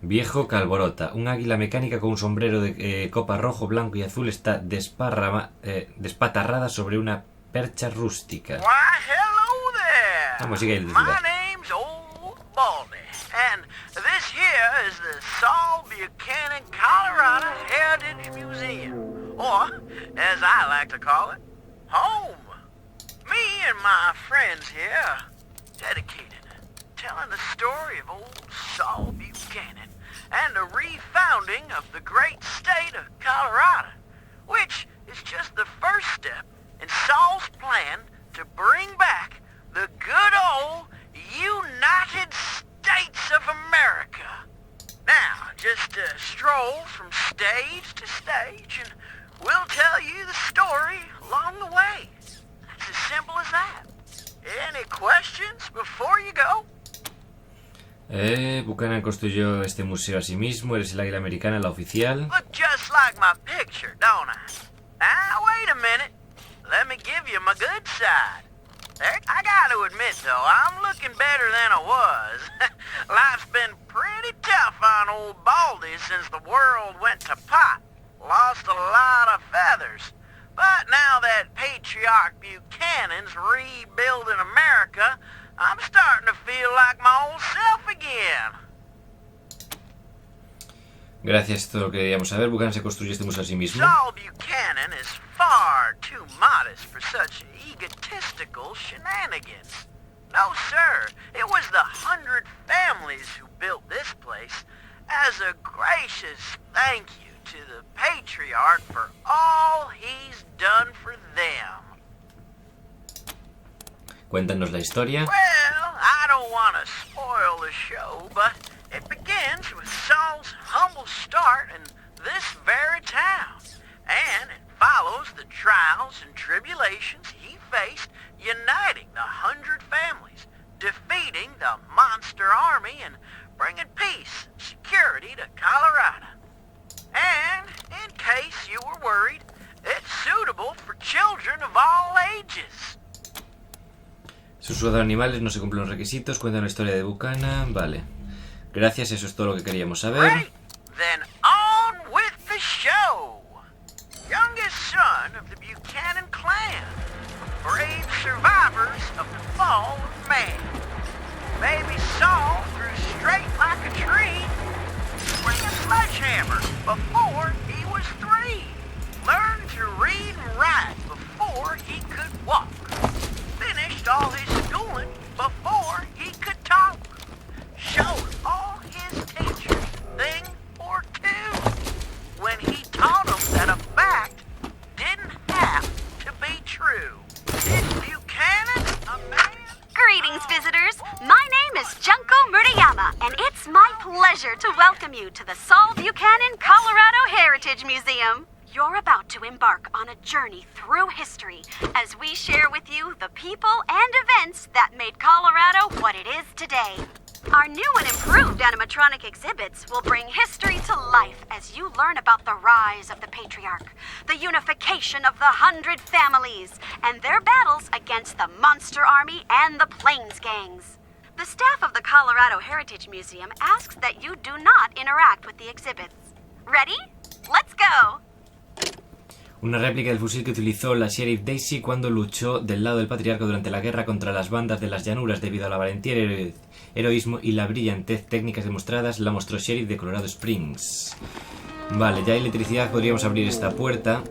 Viejo Calborota. Un águila mecánica con un sombrero de copa rojo, blanco y azul está despatarrada sobre una percha rústica. Vamos, sigue el My name's Old Baldy, and this here is the Saul Buchanan, Colorado Heritage Museum, or, as I like to call it, home. Me and my friends here dedicated telling the story of old Saul Buchanan and the refounding of the great state of Colorado, which is just the first step in Saul's plan to bring back the good old United States of America. Now, just stroll from stage to stage and we'll tell you the story along the way. It's as simple as that. Any questions before you go? Buchanan construyó este museo a sí mismo. Eres el águila americana, la oficial. Look just like my picture, don't I? Now, wait a minute. Let me give you my good side. I gotta admit, though, I'm looking better than I was. Life's been pretty tough on old Baldy since the world went to pot. Lost a lot of feathers. But now that Patriarch Buchanan's rebuilding America, I'm starting to feel like my old self again. Gracias, todo lo que queríamos saber. Buchanan se construyó este museo a sí mismo. Saul Buchanan is far too modest for such egotistical shenanigans. No, sir. It was the 100 families who built this place as a gracious thank you to the Patriarch for all he's done for them. Cuéntanos la historia. Well, I don't want to spoil the show, but it begins with Saul's humble start in this very town, and it follows the trials and tribulations he faced uniting the 100 families, defeating the monster army, and bringing peace and security to Colorado. And, in case you were worried, it's suitable for children of all ages. Sus usuarios animales no se cumplen los requisitos. Cuenta la historia de Buchanan. Vale. Gracias, eso es todo lo que queríamos saber. Great. Then on with the show. Youngest son of the Buchanan clan. Brave survivors of the fall of man. Baby Saul grew straight like a tree. Swing a sledgehammer before he was 3. Learned to read and write before he could walk. Finished all his schooling before he could talk. Showed all his teachers thing or two when he taught them that a fact didn't have through. Is Buchanan a man? Greetings, visitors. My name is Junko Murayama, and it's my pleasure to welcome you to the Saul Buchanan, Colorado Heritage Museum. You're about to embark on a journey through history as we share with you the people and events that made Colorado what it is today. Our new and improved animatronic exhibits will bring history to life as you learn about the rise of the Patriarch, the unification of the 100 families, and their battles against the Monster Army and the Plains Gangs. The staff of the Colorado Heritage Museum asks that you do not interact with the exhibits. Ready? Let's go! Una réplica del fusil que utilizó la Sheriff Daisy cuando luchó del lado del patriarca durante la guerra contra las bandas de las llanuras. Debido a la valentía, el heroísmo y la brillantez técnicas demostradas, la mostró Sheriff de Colorado Springs. Vale, ya hay electricidad, podríamos abrir esta puerta.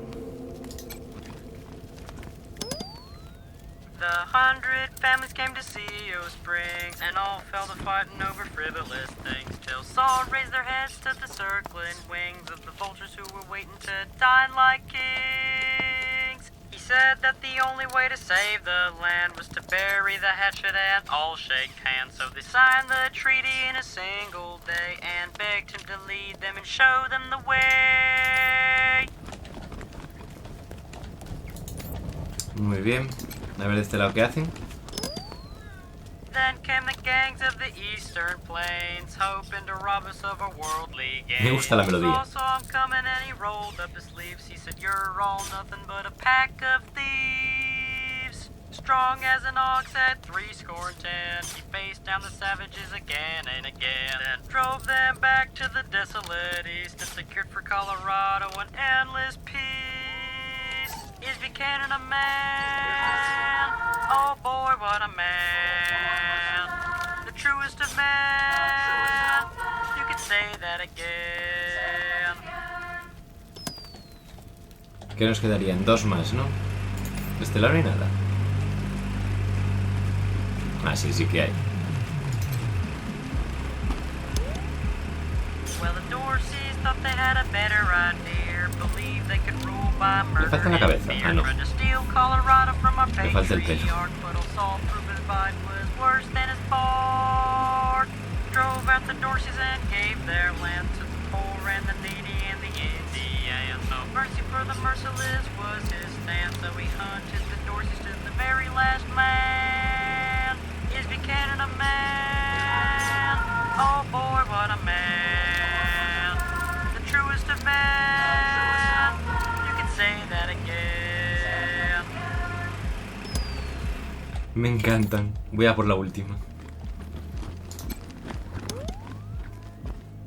The 100 families came to CO Springs, and all fell to fighting over frivolous things, till Saul raised their heads to the circling wings of the vultures who were waiting to dine like kings. He said that the only way to save the land was to bury the hatchet and all shake hands. So they signed the treaty in a single day and begged him to lead them and show them the way. Muy bien. A ver de este lado qué hacen. Then came the gangs of the Eastern Plains, hoping to rob us of our worldly gains. Me gusta la melodía. Saw him coming and he rolled up his sleeves. He said, "You're all nothing but a pack of thieves." Strong as an ox at 70, he faced down the savages again and again, and drove them back to the desolate east and secured for Colorado an endless peace. Is Buchanan a man? Oh boy, what a man. The truest of men. You could say that again. ¿Qué nos quedarían? Dos más, ¿no? De este lado no hay nada. Ah, sí, sí que hay. Well, the Dorseys thought they had a better idea. Believed they could rule by murder. Le falta la cabeza. Ah, no. To steal Colorado from our Le falta el pelo. but all Saul proved his bite was worse than his bark. Drove out the Dorseys and gave their land to the poor and the needy and the Indians. No mercy for the merciless was his stand, so he hunted the Dorseys to the very last man. Is Buchanan a man? Oh boy, what a man. The truest of men. You could say that again. Me encantan. Voy a por la última.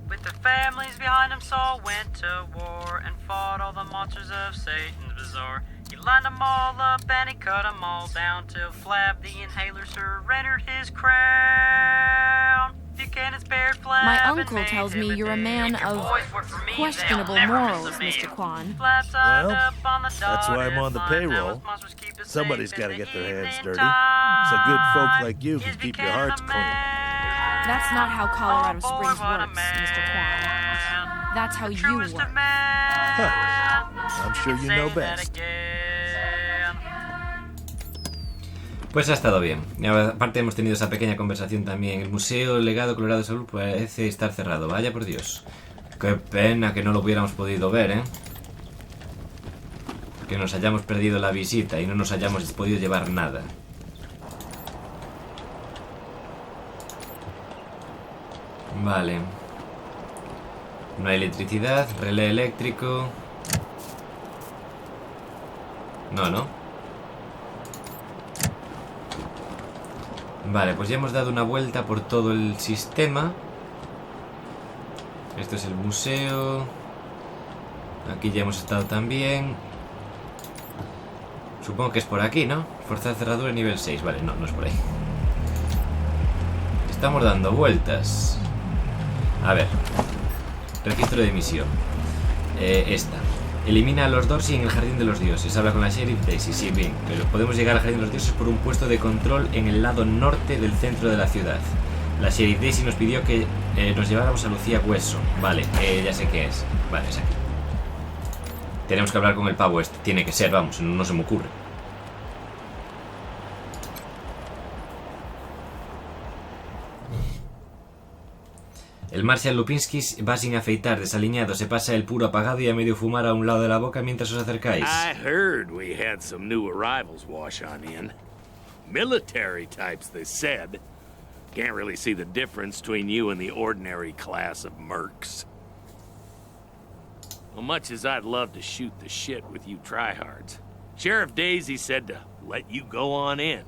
With the families behind him, Saul went to war and fought all the monsters of Satan's bazaar. He lined them all up and he cut them all down till Flab the Inhaler surrendered his crown. Buchanan's bared Flab. My uncle tells me you're a man of questionable morals, Mr. Kwan. Well, that's why I'm on the payroll. Somebody's got to get their hands dirty, so good folk like you can keep your hearts clean. That's not how Colorado Springs works, Mr. Kwan. That's how you work. Huh. I'm sure you know best. Pues ha estado bien. Y aparte hemos tenido esa pequeña conversación también. El Museo Legado Colorado de Salud parece estar cerrado. Vaya por Dios. Qué pena que no lo hubiéramos podido ver, ¿eh? Que nos hayamos perdido la visita y no nos hayamos podido llevar nada. Vale. No hay electricidad, relé eléctrico. No, ¿no? Vale, pues ya hemos dado una vuelta por todo el sistema. Esto es el museo. Aquí ya hemos estado también. Supongo que es por aquí, ¿no? Forzar cerradura nivel 6. Vale, no, no es por ahí. Estamos dando vueltas. A ver. Registro de misión. Esta. Elimina a los Dorsey en el Jardín de los Dioses. Habla con la Sheriff Daisy. Sí, bien. Pero podemos llegar al Jardín de los Dioses por un puesto de control en el lado norte del centro de la ciudad. La Sheriff Daisy nos pidió que nos lleváramos a Lucía Hueso. Vale, ya sé qué es. Vale, es aquí. Tenemos que hablar con el pavo este. Tiene que ser, vamos, no se me ocurre. El Marshal Lupinski va sin afeitar, desaliñado, se pasa el puro apagado y a medio fumar a un lado de la boca mientras os acercáis. I heard we had some new arrivals wash on in. Military types, they said. Can't really see the difference between you and the ordinary class of mercs. Well, much as I'd love to shoot the shit with you tryhards, Sheriff Daisy said to let you go on in.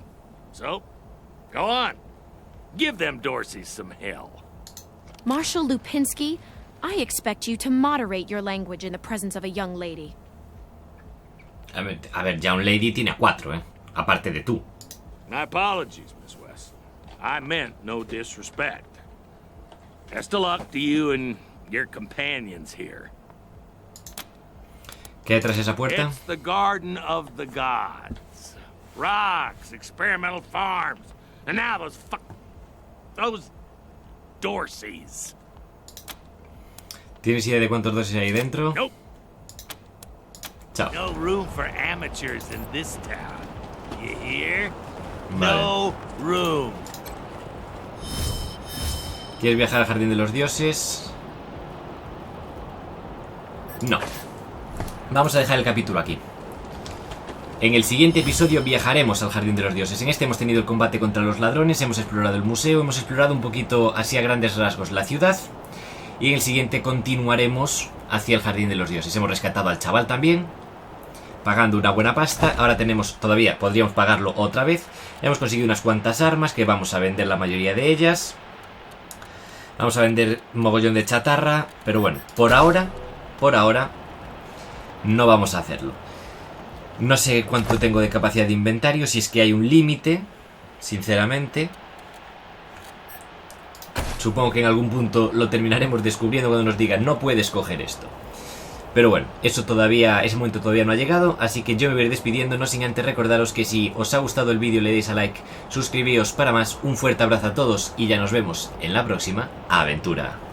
So, go on. Give them Dorseys some hell. Marshal Lupinski, I expect you to moderate your language in the presence of a young lady. A ver, Young Lady tiene a 4, aparte de tú. My apologies, Miss West. I meant no disrespect. Best of luck to you and your companions here. ¿Qué hay tras esa puerta? It's the Garden of the Gods. Rocks, experimental farms, and now those Dorseys. ¿Tienes idea de cuántos Dorseys hay dentro? Nope. Chao. No room for amateurs in this town. You hear? Vale. No room. ¿Quieres viajar al Jardín de los Dioses? No. Vamos a dejar el capítulo aquí. En el siguiente episodio viajaremos al Jardín de los Dioses. En este hemos tenido el combate contra los ladrones, hemos explorado el museo, hemos explorado un poquito, así a grandes rasgos, la ciudad. Y en el siguiente continuaremos hacia el Jardín de los Dioses. Hemos rescatado al chaval también, pagando una buena pasta. Ahora tenemos, todavía podríamos pagarlo otra vez. Hemos conseguido unas cuantas armas que vamos a vender la mayoría de ellas. Vamos a vender un mogollón de chatarra. Pero bueno, por ahora no vamos a hacerlo. No sé cuánto tengo de capacidad de inventario, si es que hay un límite, sinceramente. Supongo que en algún punto lo terminaremos descubriendo cuando nos digan no puedes coger esto. Pero bueno, ese momento todavía no ha llegado, así que yo me voy despidiendo, no sin antes recordaros que si os ha gustado el vídeo le deis a like, suscribíos para más, un fuerte abrazo a todos y ya nos vemos en la próxima aventura.